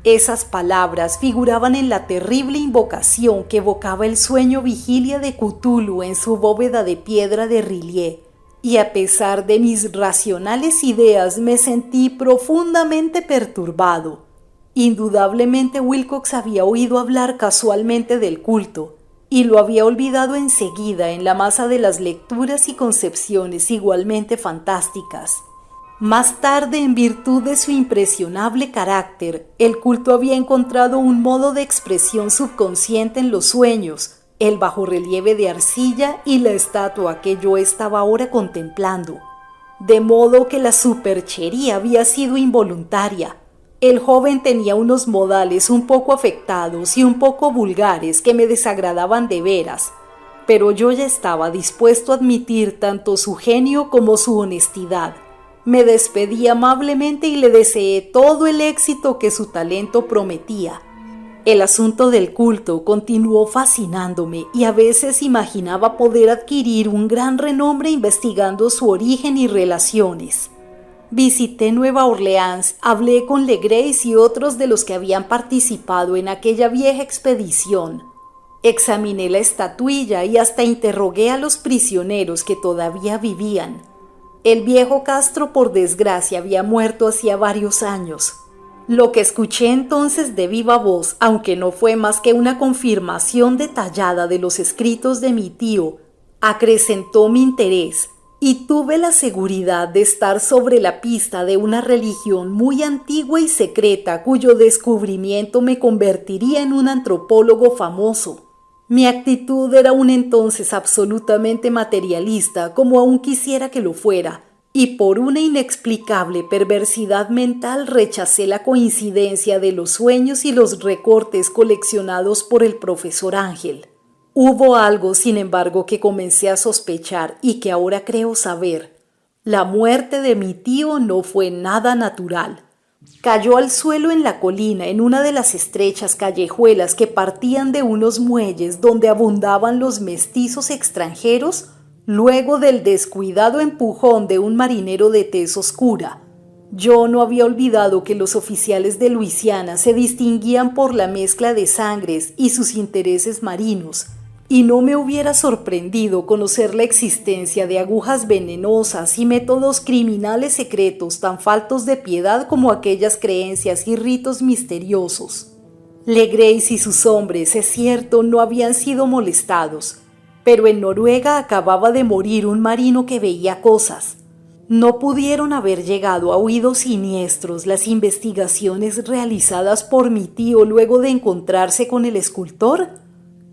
Esas palabras figuraban en la terrible invocación que evocaba el sueño vigilia de Cthulhu en su bóveda de piedra de Rillié, y a pesar de mis racionales ideas me sentí profundamente perturbado. Indudablemente Wilcox había oído hablar casualmente del culto, y lo había olvidado enseguida en la masa de las lecturas y concepciones igualmente fantásticas. Más tarde, en virtud de su impresionable carácter, el culto había encontrado un modo de expresión subconsciente en los sueños, el bajorrelieve de arcilla y la estatua que yo estaba ahora contemplando. De modo que la superchería había sido involuntaria. El joven tenía unos modales un poco afectados y un poco vulgares que me desagradaban de veras, pero yo ya estaba dispuesto a admitir tanto su genio como su honestidad. Me despedí amablemente y le deseé todo el éxito que su talento prometía. El asunto del culto continuó fascinándome y a veces imaginaba poder adquirir un gran renombre investigando su origen y relaciones. Visité Nueva Orleans, hablé con Legrais y otros de los que habían participado en aquella vieja expedición. Examiné la estatuilla y hasta interrogué a los prisioneros que todavía vivían. El viejo Castro, por desgracia, había muerto hacía varios años. Lo que escuché entonces de viva voz, aunque no fue más que una confirmación detallada de los escritos de mi tío, acrecentó mi interés y tuve la seguridad de estar sobre la pista de una religión muy antigua y secreta cuyo descubrimiento me convertiría en un antropólogo famoso. Mi actitud era aún entonces absolutamente materialista, como aún quisiera que lo fuera, y por una inexplicable perversidad mental rechacé la coincidencia de los sueños y los recortes coleccionados por el profesor Ángel. Hubo algo, sin embargo, que comencé a sospechar y que ahora creo saber. La muerte de mi tío no fue nada natural. Cayó al suelo en la colina, en una de las estrechas callejuelas que partían de unos muelles donde abundaban los mestizos extranjeros, luego del descuidado empujón de un marinero de tez oscura. Yo no había olvidado que los oficiales de Luisiana se distinguían por la mezcla de sangres y sus intereses marinos, y no me hubiera sorprendido conocer la existencia de agujas venenosas y métodos criminales secretos tan faltos de piedad como aquellas creencias y ritos misteriosos. Legrais y sus hombres, es cierto, no habían sido molestados, pero en Noruega acababa de morir un marino que veía cosas. ¿No pudieron haber llegado a oídos siniestros las investigaciones realizadas por mi tío luego de encontrarse con el escultor?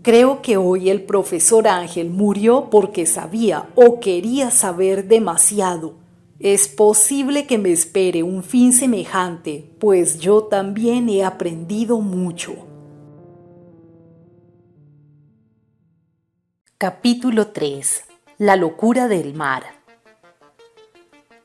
Creo que hoy el profesor Ángel murió porque sabía o quería saber demasiado. Es posible que me espere un fin semejante, pues yo también he aprendido mucho. Capítulo 3. La locura del mar.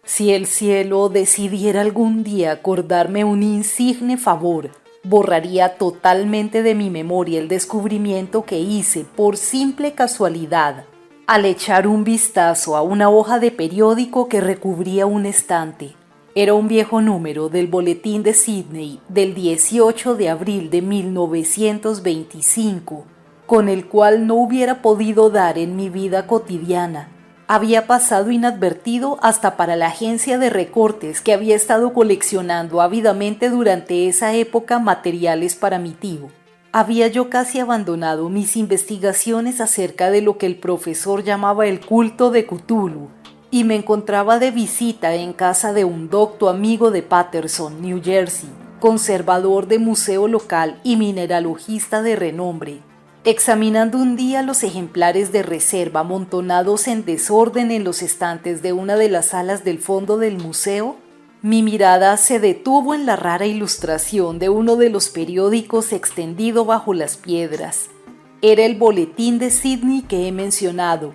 Si el cielo decidiera algún día acordarme un insigne favor, borraría totalmente de mi memoria el descubrimiento que hice por simple casualidad al echar un vistazo a una hoja de periódico que recubría un estante. Era un viejo número del Boletín de Sídney del 18 de abril de 1925, con el cual no hubiera podido dar en mi vida cotidiana. Había pasado inadvertido hasta para la agencia de recortes que había estado coleccionando ávidamente durante esa época materiales para mi tío. Había yo casi abandonado mis investigaciones acerca de lo que el profesor llamaba el culto de Cthulhu y me encontraba de visita en casa de un docto amigo de Paterson, New Jersey, conservador de museo local y mineralogista de renombre. Examinando un día los ejemplares de reserva amontonados en desorden en los estantes de una de las salas del fondo del museo, mi mirada se detuvo en la rara ilustración de uno de los periódicos extendido bajo las piedras. Era el boletín de Sydney que he mencionado.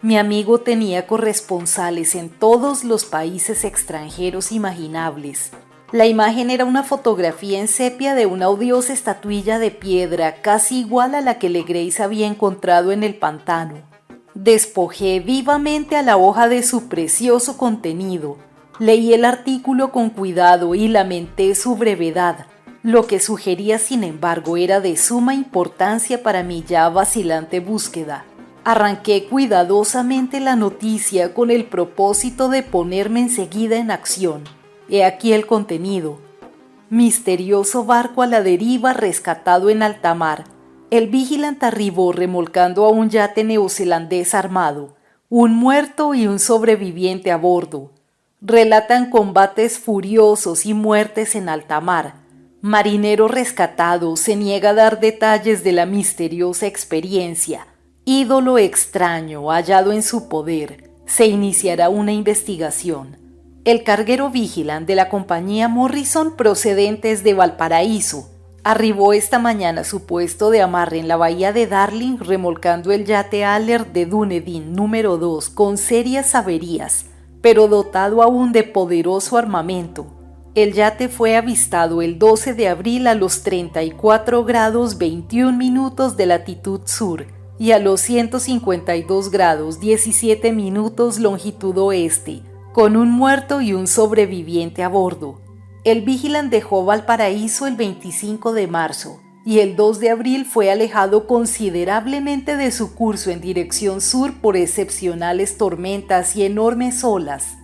Mi amigo tenía corresponsales en todos los países extranjeros imaginables. La imagen era una fotografía en sepia de una odiosa estatuilla de piedra casi igual a la que Legrace había encontrado en el pantano. Despojé vivamente a la hoja de su precioso contenido. Leí el artículo con cuidado y lamenté su brevedad. Lo que sugería, sin embargo, era de suma importancia para mi ya vacilante búsqueda. Arranqué cuidadosamente la noticia con el propósito de ponerme enseguida en acción. He aquí el contenido. Misterioso barco a la deriva rescatado en alta mar. El Vigilant arribó remolcando a un yate neozelandés armado. Un muerto y un sobreviviente a bordo. Relatan combates furiosos y muertes en alta mar. Marinero rescatado se niega a dar detalles de la misteriosa experiencia. Ídolo extraño hallado en su poder. Se iniciará una investigación. El carguero Vigilant de la compañía Morrison, procedentes de Valparaíso, arribó esta mañana a su puesto de amarre en la bahía de Darling remolcando el yate Aller de Dunedin número 2 con serias averías, pero dotado aún de poderoso armamento. El yate fue avistado el 12 de abril a los 34 grados 21 minutos de latitud sur y a los 152 grados 17 minutos longitud oeste, con un muerto y un sobreviviente a bordo. El Vigilant dejó Valparaíso el 25 de marzo y el 2 de abril fue alejado considerablemente de su curso en dirección sur por excepcionales tormentas y enormes olas.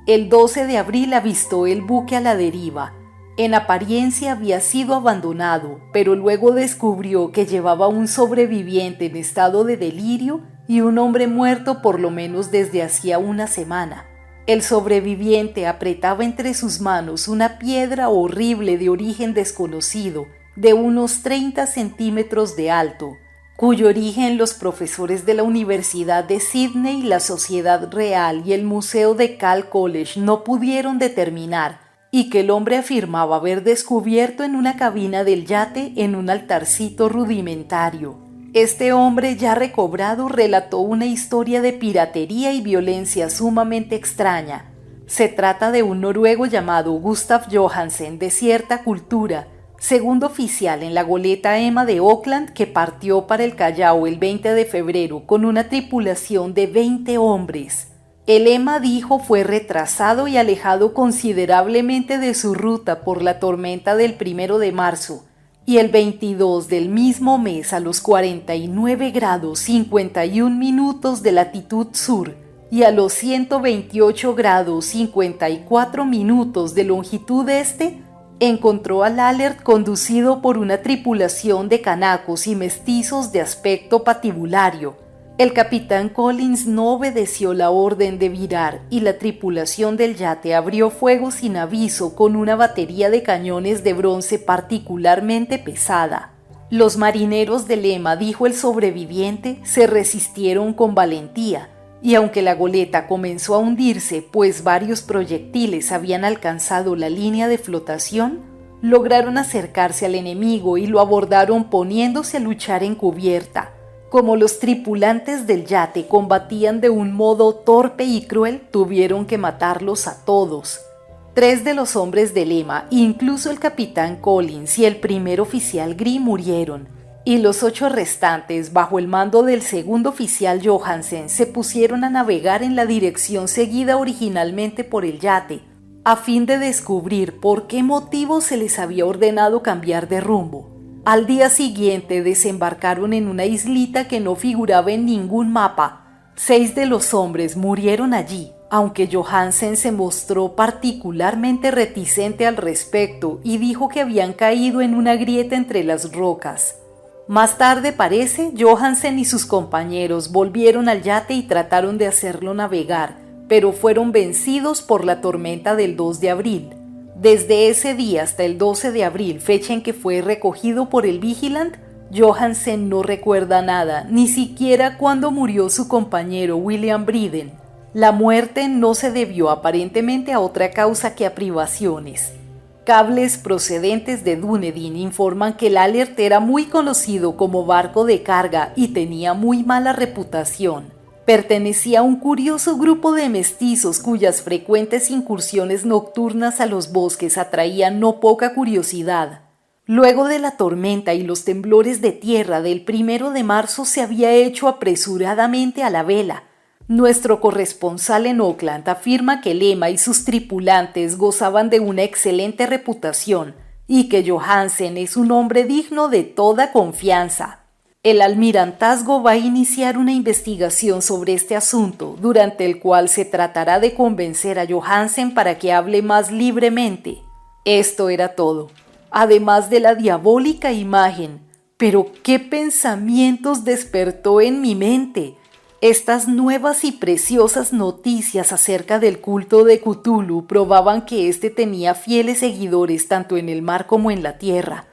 El 12 de abril avistó el buque a la deriva. En apariencia había sido abandonado, pero luego descubrió que llevaba un sobreviviente en estado de delirio y un hombre muerto por lo menos desde hacía una semana. El sobreviviente apretaba entre sus manos una piedra horrible de origen desconocido, de unos 30 centímetros de alto, cuyo origen los profesores de la Universidad de Sydney, la Sociedad Real y el Museo de Cal College no pudieron determinar, y que el hombre afirmaba haber descubierto en una cabina del yate en un altarcito rudimentario. Este hombre ya recobrado relató una historia de piratería y violencia sumamente extraña. Se trata de un noruego llamado Gustav Johansen, de cierta cultura, segundo oficial en la goleta Emma de Auckland, que partió para el Callao el 20 de febrero con una tripulación de 20 hombres. El Emma, dijo, fue retrasado y alejado considerablemente de su ruta por la tormenta del 1 de marzo, y el 22 del mismo mes a los 49 grados 51 minutos de latitud sur y a los 128 grados 54 minutos de longitud este, encontró al Alert conducido por una tripulación de canacos y mestizos de aspecto patibulario. El capitán Collins no obedeció la orden de virar y la tripulación del yate abrió fuego sin aviso con una batería de cañones de bronce particularmente pesada. Los marineros del Emma, dijo el sobreviviente, se resistieron con valentía, y aunque la goleta comenzó a hundirse, pues varios proyectiles habían alcanzado la línea de flotación, lograron acercarse al enemigo y lo abordaron poniéndose a luchar en cubierta. Como los tripulantes del yate combatían de un modo torpe y cruel, tuvieron que matarlos a todos. 3 de los hombres del Emma, incluso el capitán Collins y el primer oficial Green, murieron, y los 8 restantes, bajo el mando del segundo oficial Johansen, se pusieron a navegar en la dirección seguida originalmente por el yate, a fin de descubrir por qué motivo se les había ordenado cambiar de rumbo. Al día siguiente desembarcaron en una islita que no figuraba en ningún mapa. 6 de los hombres murieron allí, aunque Johansen se mostró particularmente reticente al respecto y dijo que habían caído en una grieta entre las rocas. Más tarde, parece, Johansen y sus compañeros volvieron al yate y trataron de hacerlo navegar, pero fueron vencidos por la tormenta del 2 de abril. Desde ese día hasta el 12 de abril, fecha en que fue recogido por el Vigilant, Johansen no recuerda nada, ni siquiera cuándo murió su compañero William Briden. La muerte no se debió aparentemente a otra causa que a privaciones. Cables procedentes de Dunedin informan que el Alert era muy conocido como barco de carga y tenía muy mala reputación. Pertenecía a un curioso grupo de mestizos cuyas frecuentes incursiones nocturnas a los bosques atraían no poca curiosidad. Luego de la tormenta y los temblores de tierra del 1 de marzo se había hecho apresuradamente a la vela. Nuestro corresponsal en Auckland afirma que Lema y sus tripulantes gozaban de una excelente reputación y que Johansen es un hombre digno de toda confianza. El almirantazgo va a iniciar una investigación sobre este asunto, durante el cual se tratará de convencer a Johansen para que hable más libremente. Esto era todo, además de la diabólica imagen. Pero ¿qué pensamientos despertó en mi mente? Estas nuevas y preciosas noticias acerca del culto de Cthulhu probaban que éste tenía fieles seguidores tanto en el mar como en la tierra.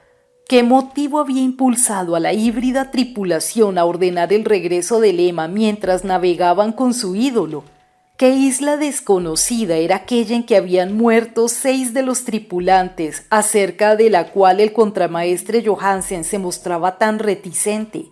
¿Qué motivo había impulsado a la híbrida tripulación a ordenar el regreso de Lema mientras navegaban con su ídolo? ¿Qué isla desconocida era aquella en que habían muerto 6 de los tripulantes, acerca de la cual el contramaestre Johansen se mostraba tan reticente?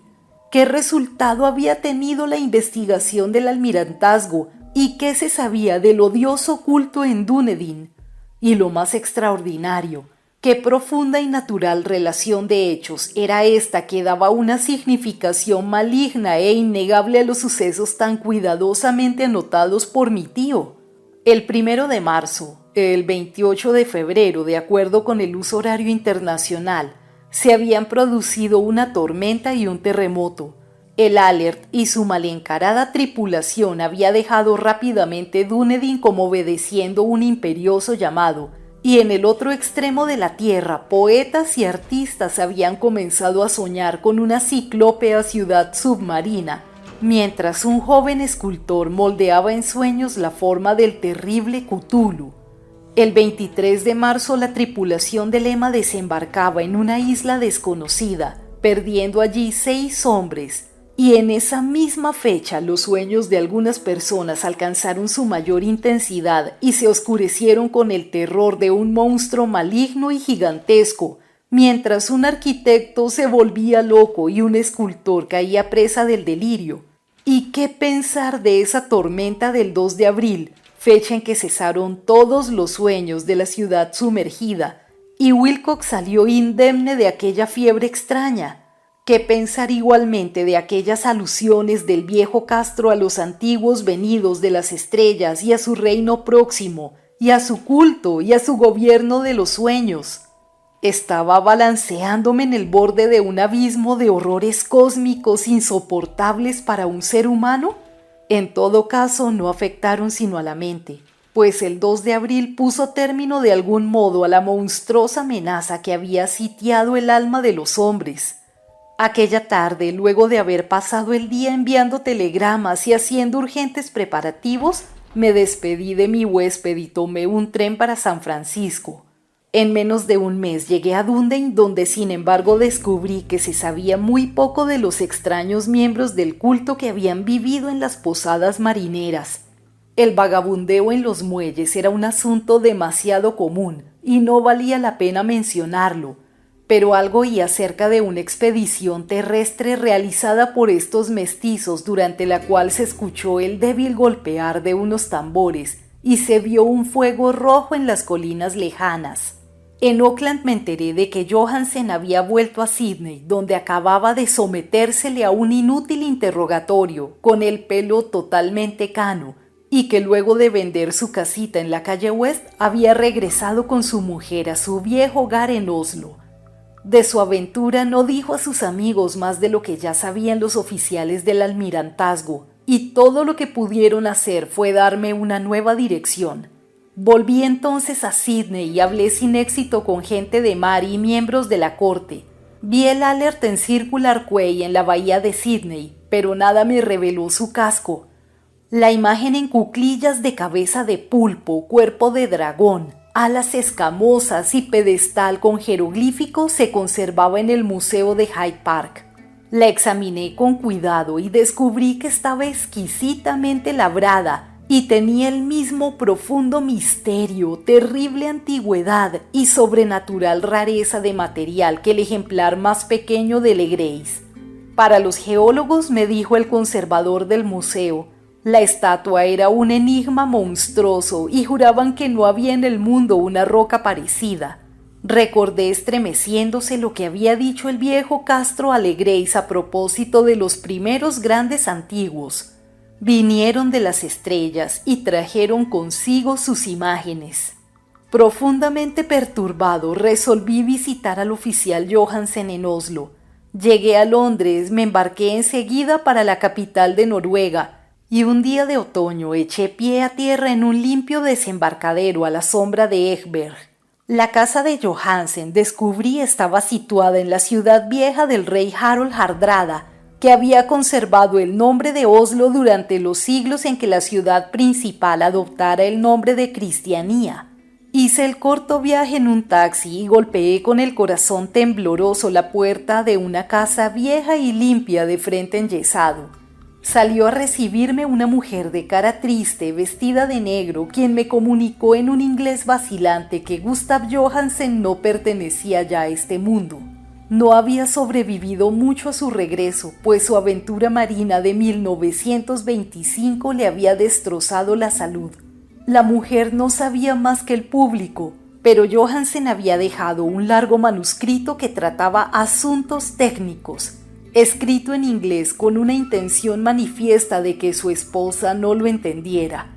¿Qué resultado había tenido la investigación del almirantazgo y qué se sabía del odioso culto en Dunedin? Y lo más extraordinario, qué profunda y natural relación de hechos era esta que daba una significación maligna e innegable a los sucesos tan cuidadosamente anotados por mi tío. El 1 de marzo, el 28 de febrero, de acuerdo con el uso horario internacional, se habían producido una tormenta y un terremoto. El Alert y su mal encarada tripulación había dejado rápidamente Dunedin como obedeciendo un imperioso llamado, y en el otro extremo de la tierra poetas y artistas habían comenzado a soñar con una ciclópea ciudad submarina, mientras un joven escultor moldeaba en sueños la forma del terrible Cthulhu. El 23 de marzo la tripulación de Lema desembarcaba en una isla desconocida, perdiendo allí 6 hombres, y en esa misma fecha los sueños de algunas personas alcanzaron su mayor intensidad y se oscurecieron con el terror de un monstruo maligno y gigantesco, mientras un arquitecto se volvía loco y un escultor caía presa del delirio. ¿Y qué pensar de esa tormenta del 2 de abril? Fecha en que cesaron todos los sueños de la ciudad sumergida, y Wilcox salió indemne de aquella fiebre extraña? ¿Qué pensar igualmente de aquellas alusiones del viejo Castro a los antiguos venidos de las estrellas y a su reino próximo, y a su culto y a su gobierno de los sueños? Estaba balanceándome en el borde de un abismo de horrores cósmicos insoportables para un ser humano. En todo caso, no afectaron sino a la mente, pues el 2 de abril puso término de algún modo a la monstruosa amenaza que había sitiado el alma de los hombres. Aquella tarde, luego de haber pasado el día enviando telegramas y haciendo urgentes preparativos, me despedí de mi huésped y tomé un tren para San Francisco. En menos de un mes llegué a Dunedin, donde sin embargo descubrí que se sabía muy poco de los extraños miembros del culto que habían vivido en las posadas marineras. El vagabundeo en los muelles era un asunto demasiado común y no valía la pena mencionarlo, pero algo oí acerca de una expedición terrestre realizada por estos mestizos, durante la cual se escuchó el débil golpear de unos tambores y se vio un fuego rojo en las colinas lejanas. En Auckland me enteré de que Johansen había vuelto a Sydney, donde acababa de sometérsele a un inútil interrogatorio con el pelo totalmente cano, y que luego de vender su casita en la calle West había regresado con su mujer a su viejo hogar en Oslo. De su aventura no dijo a sus amigos más de lo que ya sabían los oficiales del almirantazgo, y todo lo que pudieron hacer fue darme una nueva dirección. Volví entonces a Sydney y hablé sin éxito con gente de mar y miembros de la corte. Vi el Alert en Circular Quay en la bahía de Sydney, pero nada me reveló su casco. La imagen en cuclillas de cabeza de pulpo, cuerpo de dragón, alas escamosas y pedestal con jeroglíficos se conservaba en el Museo de Hyde Park. La examiné con cuidado y descubrí que estaba exquisitamente labrada y tenía el mismo profundo misterio, terrible antigüedad y sobrenatural rareza de material que el ejemplar más pequeño de Legrace. Para los geólogos, me dijo el conservador del museo, la estatua era un enigma monstruoso y juraban que no había en el mundo una roca parecida. Recordé estremeciéndose lo que había dicho el viejo Castro a Legrace a propósito de los primeros grandes antiguos. Vinieron de las estrellas y trajeron consigo sus imágenes. Profundamente perturbado, resolví visitar al oficial Johansen en Oslo. Llegué a Londres, me embarqué enseguida para la capital de Noruega, y un día de otoño eché pie a tierra en un limpio desembarcadero a la sombra de Egberg. La casa de Johansen, descubrí, estaba situada en la ciudad vieja del rey Harald Hardrada, que había conservado el nombre de Oslo durante los siglos en que la ciudad principal adoptara el nombre de Cristianía. Hice el corto viaje en un taxi y golpeé con el corazón tembloroso la puerta de una casa vieja y limpia de frente enyesado. Salió a recibirme una mujer de cara triste, vestida de negro, quien me comunicó en un inglés vacilante que Gustav Johansen no pertenecía ya a este mundo. No había sobrevivido mucho a su regreso, pues su aventura marina de 1925 le había destrozado la salud. La mujer no sabía más que el público, pero Johansen había dejado un largo manuscrito que trataba asuntos técnicos, escrito en inglés con una intención manifiesta de que su esposa no lo entendiera.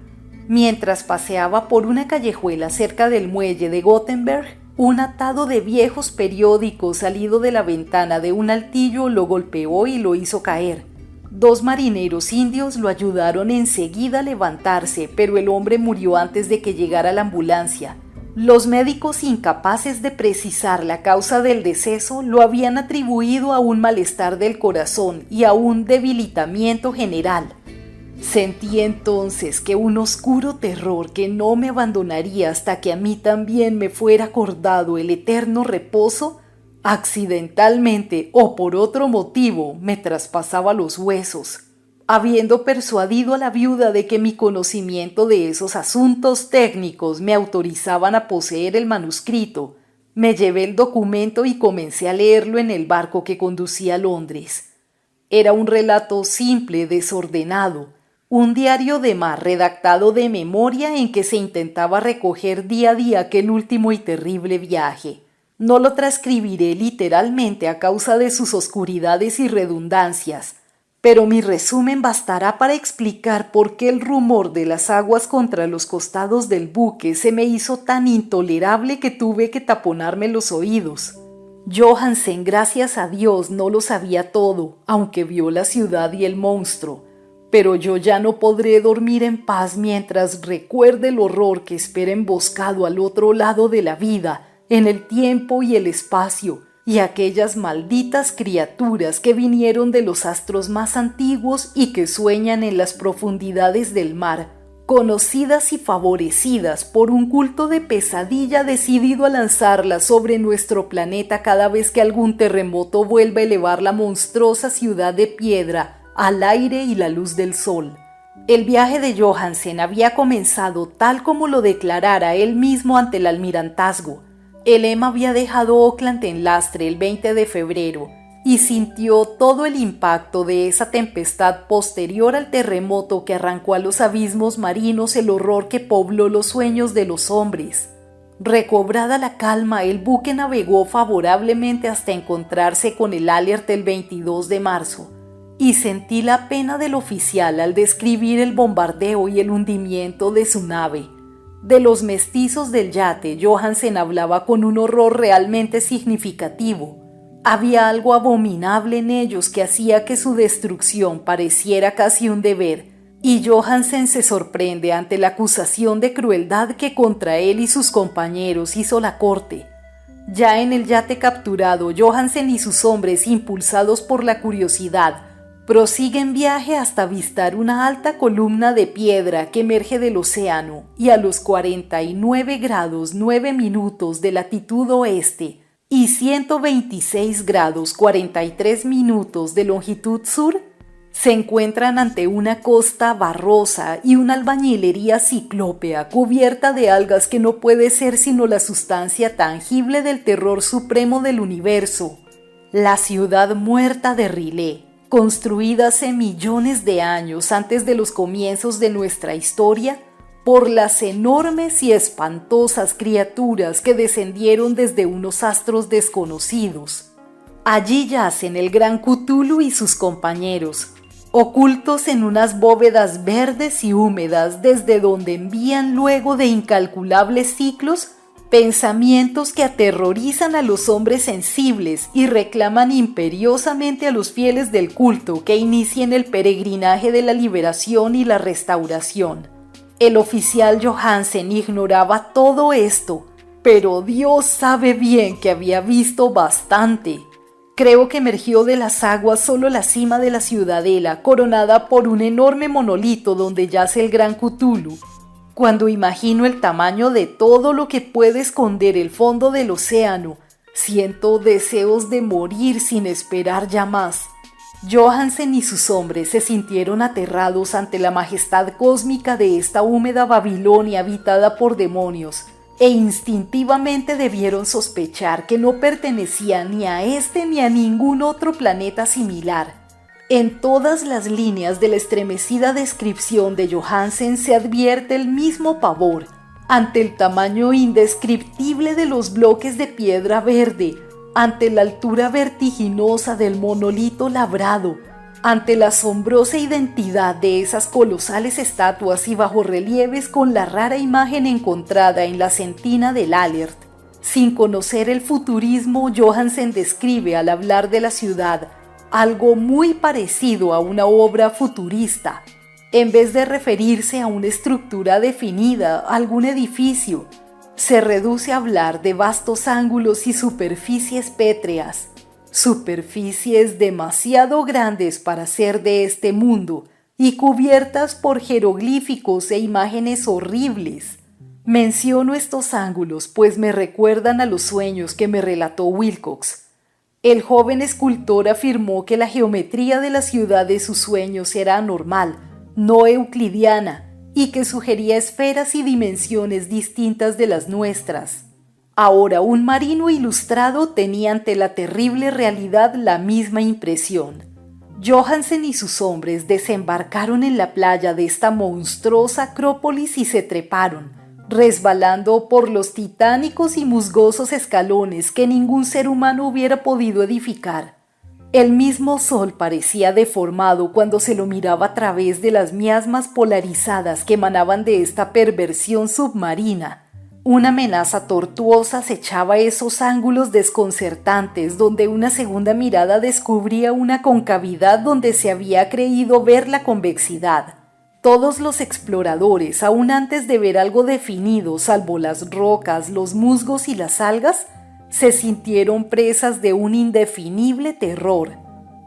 Mientras paseaba por una callejuela cerca del muelle de Gothenburg, un atado de viejos periódicos salido de la ventana de un altillo lo golpeó y lo hizo caer. 2 marineros indios lo ayudaron enseguida a levantarse, pero el hombre murió antes de que llegara la ambulancia. Los médicos, incapaces de precisar la causa del deceso, lo habían atribuido a un malestar del corazón y a un debilitamiento general. Sentí entonces que un oscuro terror que no me abandonaría hasta que a mí también me fuera acordado el eterno reposo, accidentalmente o por otro motivo, me traspasaba los huesos. Habiendo persuadido a la viuda de que mi conocimiento de esos asuntos técnicos me autorizaban a poseer el manuscrito, me llevé el documento y comencé a leerlo en el barco que conducía a Londres. Era un relato simple, desordenado, un diario de mar redactado de memoria en que se intentaba recoger día a día aquel último y terrible viaje. No lo transcribiré literalmente a causa de sus oscuridades y redundancias, pero mi resumen bastará para explicar por qué el rumor de las aguas contra los costados del buque se me hizo tan intolerable que tuve que taponarme los oídos. Johansen, gracias a Dios, no lo sabía todo, aunque vio la ciudad y el monstruo. Pero yo ya no podré dormir en paz mientras recuerde el horror que espera emboscado al otro lado de la vida, en el tiempo y el espacio, y aquellas malditas criaturas que vinieron de los astros más antiguos y que sueñan en las profundidades del mar, conocidas y favorecidas por un culto de pesadilla decidido a lanzarlas sobre nuestro planeta cada vez que algún terremoto vuelva a elevar la monstruosa ciudad de piedra al aire y la luz del sol. El viaje de Johansen había comenzado tal como lo declarara él mismo ante el almirantazgo. El Emma había dejado Auckland en lastre el 20 de febrero y sintió todo el impacto de esa tempestad posterior al terremoto que arrancó a los abismos marinos el horror que pobló los sueños de los hombres. Recobrada la calma, el buque navegó favorablemente hasta encontrarse con el Alert el 22 de marzo, y sentí la pena del oficial al describir el bombardeo y el hundimiento de su nave. De los mestizos del yate, Johansen hablaba con un horror realmente significativo. Había algo abominable en ellos que hacía que su destrucción pareciera casi un deber, y Johansen se sorprende ante la acusación de crueldad que contra él y sus compañeros hizo la corte. Ya en el yate capturado, Johansen y sus hombres, impulsados por la curiosidad, prosiguen viaje hasta avistar una alta columna de piedra que emerge del océano y a los 49 grados 9 minutos de latitud oeste y 126 grados 43 minutos de longitud sur, se encuentran ante una costa barrosa y una albañilería ciclópea cubierta de algas que no puede ser sino la sustancia tangible del terror supremo del universo, la ciudad muerta de Rilé, construida hace millones de años antes de los comienzos de nuestra historia por las enormes y espantosas criaturas que descendieron desde unos astros desconocidos. Allí yacen el gran Cthulhu y sus compañeros, ocultos en unas bóvedas verdes y húmedas desde donde envían luego de incalculables ciclos pensamientos que aterrorizan a los hombres sensibles y reclaman imperiosamente a los fieles del culto que inicien el peregrinaje de la liberación y la restauración. El oficial Johansen ignoraba todo esto, pero Dios sabe bien que había visto bastante. Creo que emergió de las aguas solo la cima de la ciudadela, coronada por un enorme monolito donde yace el gran Cthulhu. Cuando imagino el tamaño de todo lo que puede esconder el fondo del océano, siento deseos de morir sin esperar ya más. Johansen y sus hombres se sintieron aterrados ante la majestad cósmica de esta húmeda Babilonia habitada por demonios, e instintivamente debieron sospechar que no pertenecía ni a este ni a ningún otro planeta similar. En todas las líneas de la estremecida descripción de Johansen se advierte el mismo pavor ante el tamaño indescriptible de los bloques de piedra verde, ante la altura vertiginosa del monolito labrado, ante la asombrosa identidad de esas colosales estatuas y bajorrelieves con la rara imagen encontrada en la sentina del Alert. Sin conocer el futurismo, Johansen describe al hablar de la ciudad algo muy parecido a una obra futurista. En vez de referirse a una estructura definida, algún edificio, se reduce a hablar de vastos ángulos y superficies pétreas, superficies demasiado grandes para ser de este mundo y cubiertas por jeroglíficos e imágenes horribles. Menciono estos ángulos pues me recuerdan a los sueños que me relató Wilcox. El joven escultor afirmó que la geometría de la ciudad de sus sueños era anormal, no euclidiana, y que sugería esferas y dimensiones distintas de las nuestras. Ahora un marino ilustrado tenía ante la terrible realidad la misma impresión. Johansen y sus hombres desembarcaron en la playa de esta monstruosa acrópolis y se treparon, resbalando por los titánicos y musgosos escalones que ningún ser humano hubiera podido edificar. El mismo sol parecía deformado cuando se lo miraba a través de las miasmas polarizadas que emanaban de esta perversión submarina. Una amenaza tortuosa acechaba esos ángulos desconcertantes donde una segunda mirada descubría una concavidad donde se había creído ver la convexidad. Todos los exploradores, aún antes de ver algo definido, salvo las rocas, los musgos y las algas, se sintieron presas de un indefinible terror.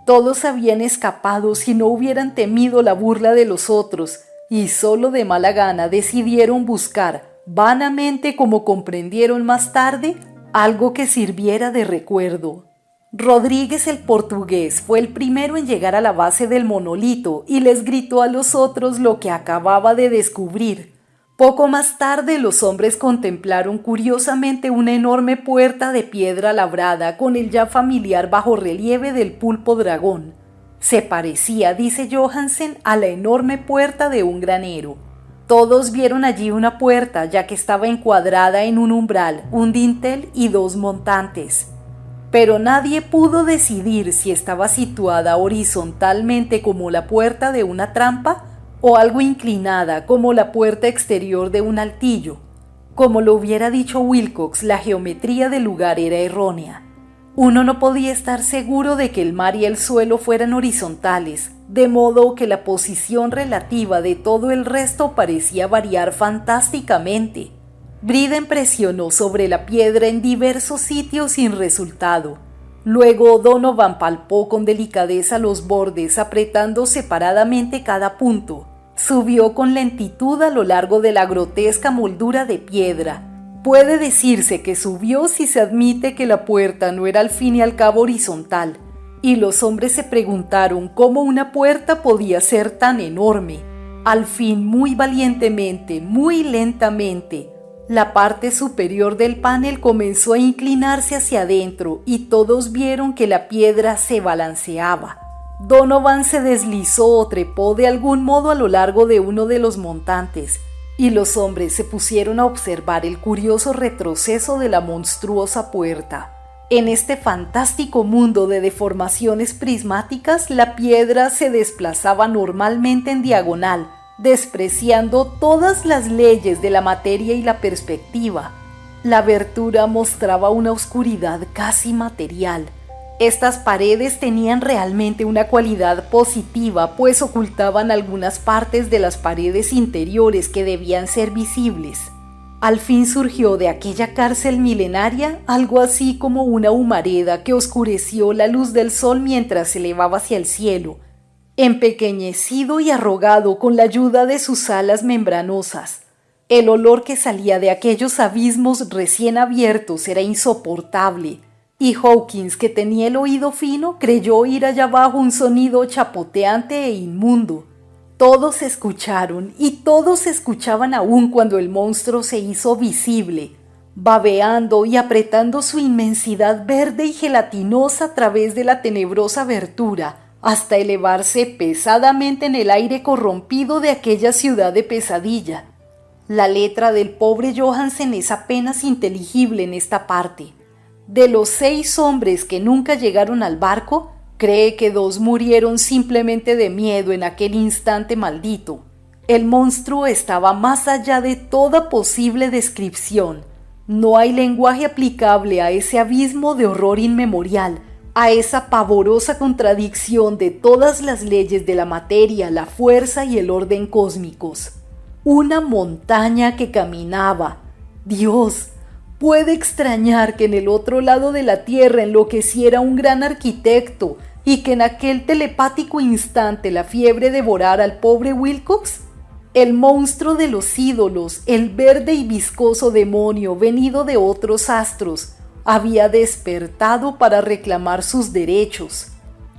Todos habían escapado si no hubieran temido la burla de los otros, y solo de mala gana decidieron buscar, vanamente como comprendieron más tarde, algo que sirviera de recuerdo. Rodríguez el portugués fue el primero en llegar a la base del monolito y les gritó a los otros lo que acababa de descubrir. Poco más tarde los hombres contemplaron curiosamente una enorme puerta de piedra labrada con el ya familiar bajorrelieve del pulpo dragón. Se parecía, dice Johansen, a la enorme puerta de un granero. Todos vieron allí una puerta, ya que estaba encuadrada en un umbral, un dintel y dos montantes. Pero nadie pudo decidir si estaba situada horizontalmente como la puerta de una trampa o algo inclinada como la puerta exterior de un altillo. Como lo hubiera dicho Wilcox, la geometría del lugar era errónea. Uno no podía estar seguro de que el mar y el suelo fueran horizontales, de modo que la posición relativa de todo el resto parecía variar fantásticamente. Briden presionó sobre la piedra en diversos sitios sin resultado. Luego Donovan palpó con delicadeza los bordes, apretando separadamente cada punto. Subió con lentitud a lo largo de la grotesca moldura de piedra. Puede decirse que subió si se admite que la puerta no era al fin y al cabo horizontal, y los hombres se preguntaron cómo una puerta podía ser tan enorme. Al fin, muy valientemente, muy lentamente, la parte superior del panel comenzó a inclinarse hacia adentro y todos vieron que la piedra se balanceaba. Donovan se deslizó o trepó de algún modo a lo largo de uno de los montantes, y los hombres se pusieron a observar el curioso retroceso de la monstruosa puerta. En este fantástico mundo de deformaciones prismáticas, la piedra se desplazaba normalmente en diagonal, despreciando todas las leyes de la materia y la perspectiva. La abertura mostraba una oscuridad casi material. Estas paredes tenían realmente una cualidad positiva, pues ocultaban algunas partes de las paredes interiores que debían ser visibles. Al fin surgió de aquella cárcel milenaria algo así como una humareda que oscureció la luz del sol mientras se elevaba hacia el cielo, empequeñecido y arrogado con la ayuda de sus alas membranosas. El olor que salía de aquellos abismos recién abiertos era insoportable, y Hawkins, que tenía el oído fino, creyó oír allá abajo un sonido chapoteante e inmundo. Todos escucharon, y todos escuchaban aún cuando el monstruo se hizo visible, babeando y apretando su inmensidad verde y gelatinosa a través de la tenebrosa abertura, hasta elevarse pesadamente en el aire corrompido de aquella ciudad de pesadilla. La letra del pobre Johansen es apenas inteligible en esta parte. De los 6 hombres que nunca llegaron al barco, cree que 2 murieron simplemente de miedo en aquel instante maldito. El monstruo estaba más allá de toda posible descripción. No hay lenguaje aplicable a ese abismo de horror inmemorial, a esa pavorosa contradicción de todas las leyes de la materia, la fuerza y el orden cósmicos. Una montaña que caminaba. Dios, puede extrañar que en el otro lado de la tierra enloqueciera un gran arquitecto y que en aquel telepático instante la fiebre devorara al pobre Wilcox. El monstruo de los ídolos, el verde y viscoso demonio venido de otros astros, había despertado para reclamar sus derechos.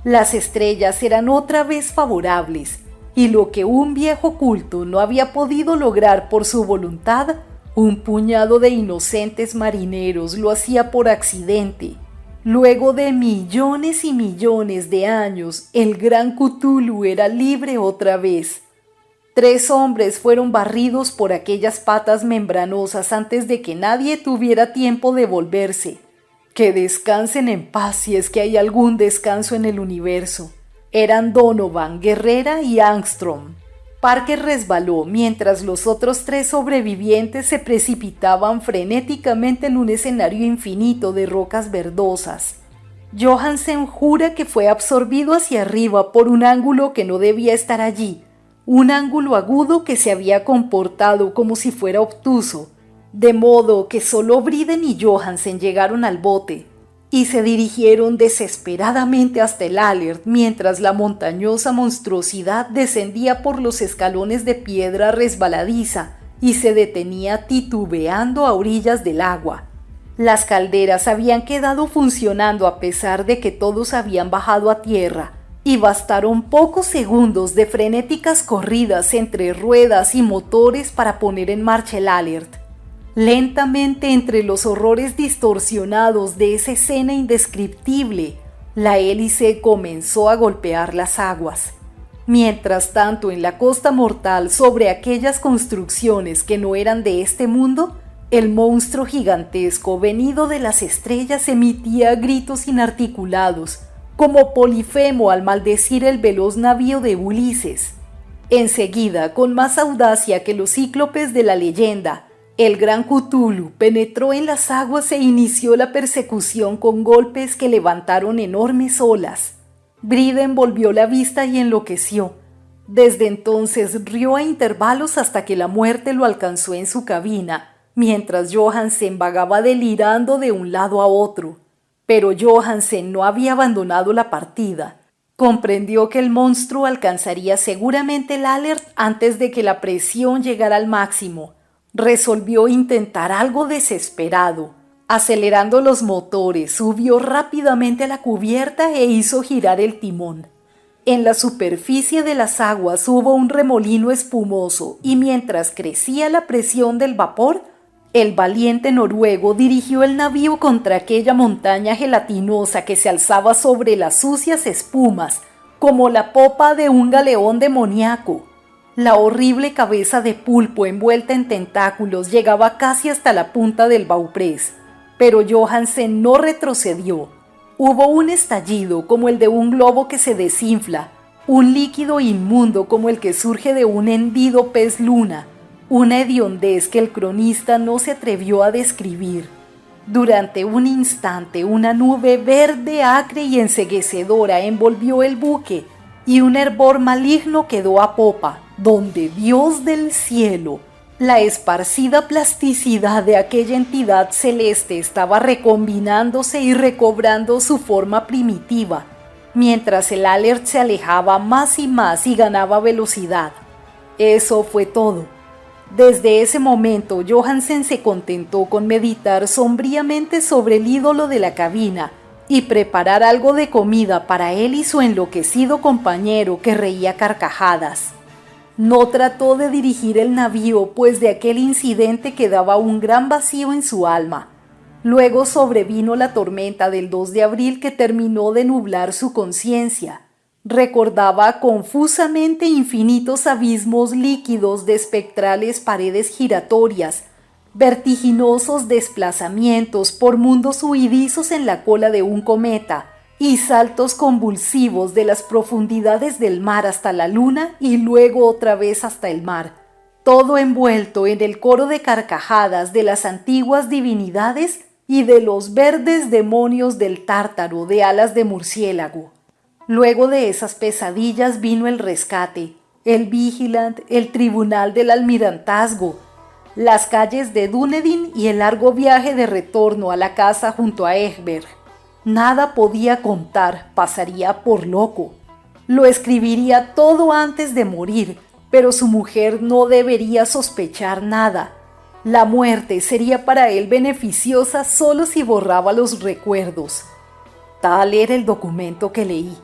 Las estrellas eran otra vez favorables, y lo que un viejo culto no había podido lograr por su voluntad, un puñado de inocentes marineros lo hacía por accidente. Luego de millones y millones de años, el gran Cthulhu era libre otra vez. 3 hombres fueron barridos por aquellas patas membranosas antes de que nadie tuviera tiempo de volverse. Que descansen en paz si es que hay algún descanso en el universo. Eran Donovan, Guerrera y Angstrom. Parker resbaló mientras los otros 3 sobrevivientes se precipitaban frenéticamente en un escenario infinito de rocas verdosas. Johansen jura que fue absorbido hacia arriba por un ángulo que no debía estar allí, un ángulo agudo que se había comportado como si fuera obtuso, de modo que solo Briden y Johansen llegaron al bote y se dirigieron desesperadamente hasta el Alert mientras la montañosa monstruosidad descendía por los escalones de piedra resbaladiza y se detenía titubeando a orillas del agua. Las calderas habían quedado funcionando a pesar de que todos habían bajado a tierra, y bastaron pocos segundos de frenéticas corridas entre ruedas y motores para poner en marcha el Alert. Lentamente, entre los horrores distorsionados de esa escena indescriptible, la hélice comenzó a golpear las aguas. Mientras tanto, en la costa mortal, sobre aquellas construcciones que no eran de este mundo, el monstruo gigantesco venido de las estrellas emitía gritos inarticulados, como Polifemo al maldecir el veloz navío de Ulises. Enseguida, con más audacia que los cíclopes de la leyenda, el gran Cthulhu penetró en las aguas e inició la persecución con golpes que levantaron enormes olas. Briden volvió la vista y enloqueció. Desde entonces rió a intervalos hasta que la muerte lo alcanzó en su cabina, mientras Johansen vagaba delirando de un lado a otro. Pero Johansen no había abandonado la partida. Comprendió que el monstruo alcanzaría seguramente el Alert antes de que la presión llegara al máximo. Resolvió intentar algo desesperado. Acelerando los motores, subió rápidamente a la cubierta e hizo girar el timón. En la superficie de las aguas hubo un remolino espumoso y mientras crecía la presión del vapor, el valiente noruego dirigió el navío contra aquella montaña gelatinosa que se alzaba sobre las sucias espumas, como la popa de un galeón demoníaco. La horrible cabeza de pulpo envuelta en tentáculos llegaba casi hasta la punta del bauprés, pero Johansen no retrocedió. Hubo un estallido como el de un globo que se desinfla, un líquido inmundo como el que surge de un hendido pez luna, una hediondez que el cronista no se atrevió a describir. Durante un instante una nube verde, acre y enceguecedora envolvió el buque y un hervor maligno quedó a popa, donde Dios del cielo, la esparcida plasticidad de aquella entidad celeste estaba recombinándose y recobrando su forma primitiva, mientras el Alert se alejaba más y más y ganaba velocidad. Eso fue todo. Desde ese momento, Johansen se contentó con meditar sombríamente sobre el ídolo de la cabina y preparar algo de comida para él y su enloquecido compañero que reía carcajadas. No trató de dirigir el navío, pues de aquel incidente quedaba un gran vacío en su alma. Luego sobrevino la tormenta del 2 de abril que terminó de nublar su conciencia. Recordaba confusamente infinitos abismos líquidos de espectrales paredes giratorias, vertiginosos desplazamientos por mundos huidizos en la cola de un cometa y saltos convulsivos de las profundidades del mar hasta la luna y luego otra vez hasta el mar, todo envuelto en el coro de carcajadas de las antiguas divinidades y de los verdes demonios del Tártaro de alas de murciélago. Luego de esas pesadillas vino el rescate, el Vigilant, el tribunal del almirantazgo, las calles de Dunedin y el largo viaje de retorno a la casa junto a Egberg. Nada podía contar, pasaría por loco. Lo escribiría todo antes de morir, pero su mujer no debería sospechar nada. La muerte sería para él beneficiosa solo si borraba los recuerdos. Tal era el documento que leí.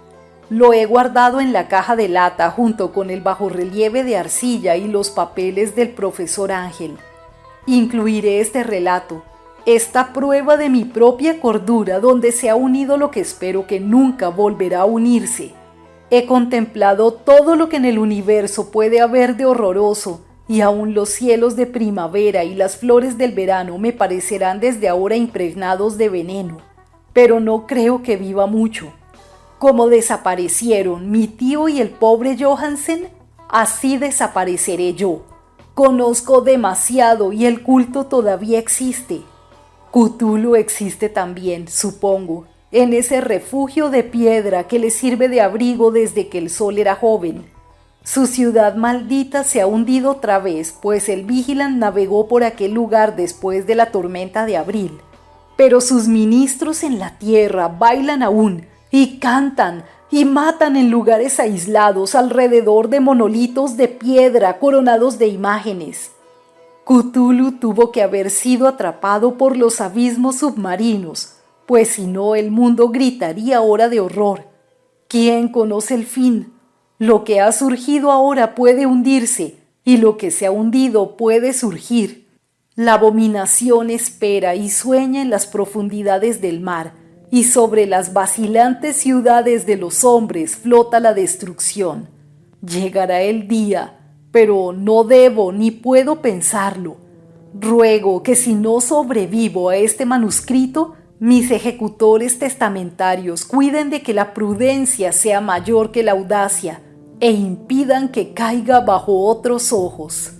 Lo he guardado en la caja de lata junto con el bajorrelieve de arcilla y los papeles del profesor Ángel. Incluiré este relato, esta prueba de mi propia cordura donde se ha unido lo que espero que nunca volverá a unirse. He contemplado todo lo que en el universo puede haber de horroroso y aún los cielos de primavera y las flores del verano me parecerán desde ahora impregnados de veneno, pero no creo que viva mucho. Como desaparecieron mi tío y el pobre Johansen, así desapareceré yo. Conozco demasiado y el culto todavía existe. Cthulhu existe también, supongo, en ese refugio de piedra que le sirve de abrigo desde que el sol era joven. Su ciudad maldita se ha hundido otra vez, pues el Vigilant navegó por aquel lugar después de la tormenta de abril. Pero sus ministros en la tierra bailan aún, y cantan y matan en lugares aislados alrededor de monolitos de piedra coronados de imágenes. Cthulhu tuvo que haber sido atrapado por los abismos submarinos, pues si no el mundo gritaría ahora de horror. ¿Quién conoce el fin? Lo que ha surgido ahora puede hundirse y lo que se ha hundido puede surgir. La abominación espera y sueña en las profundidades del mar, y sobre las vacilantes ciudades de los hombres flota la destrucción. Llegará el día, pero no debo ni puedo pensarlo. Ruego que si no sobrevivo a este manuscrito, mis ejecutores testamentarios cuiden de que la prudencia sea mayor que la audacia e impidan que caiga bajo otros ojos.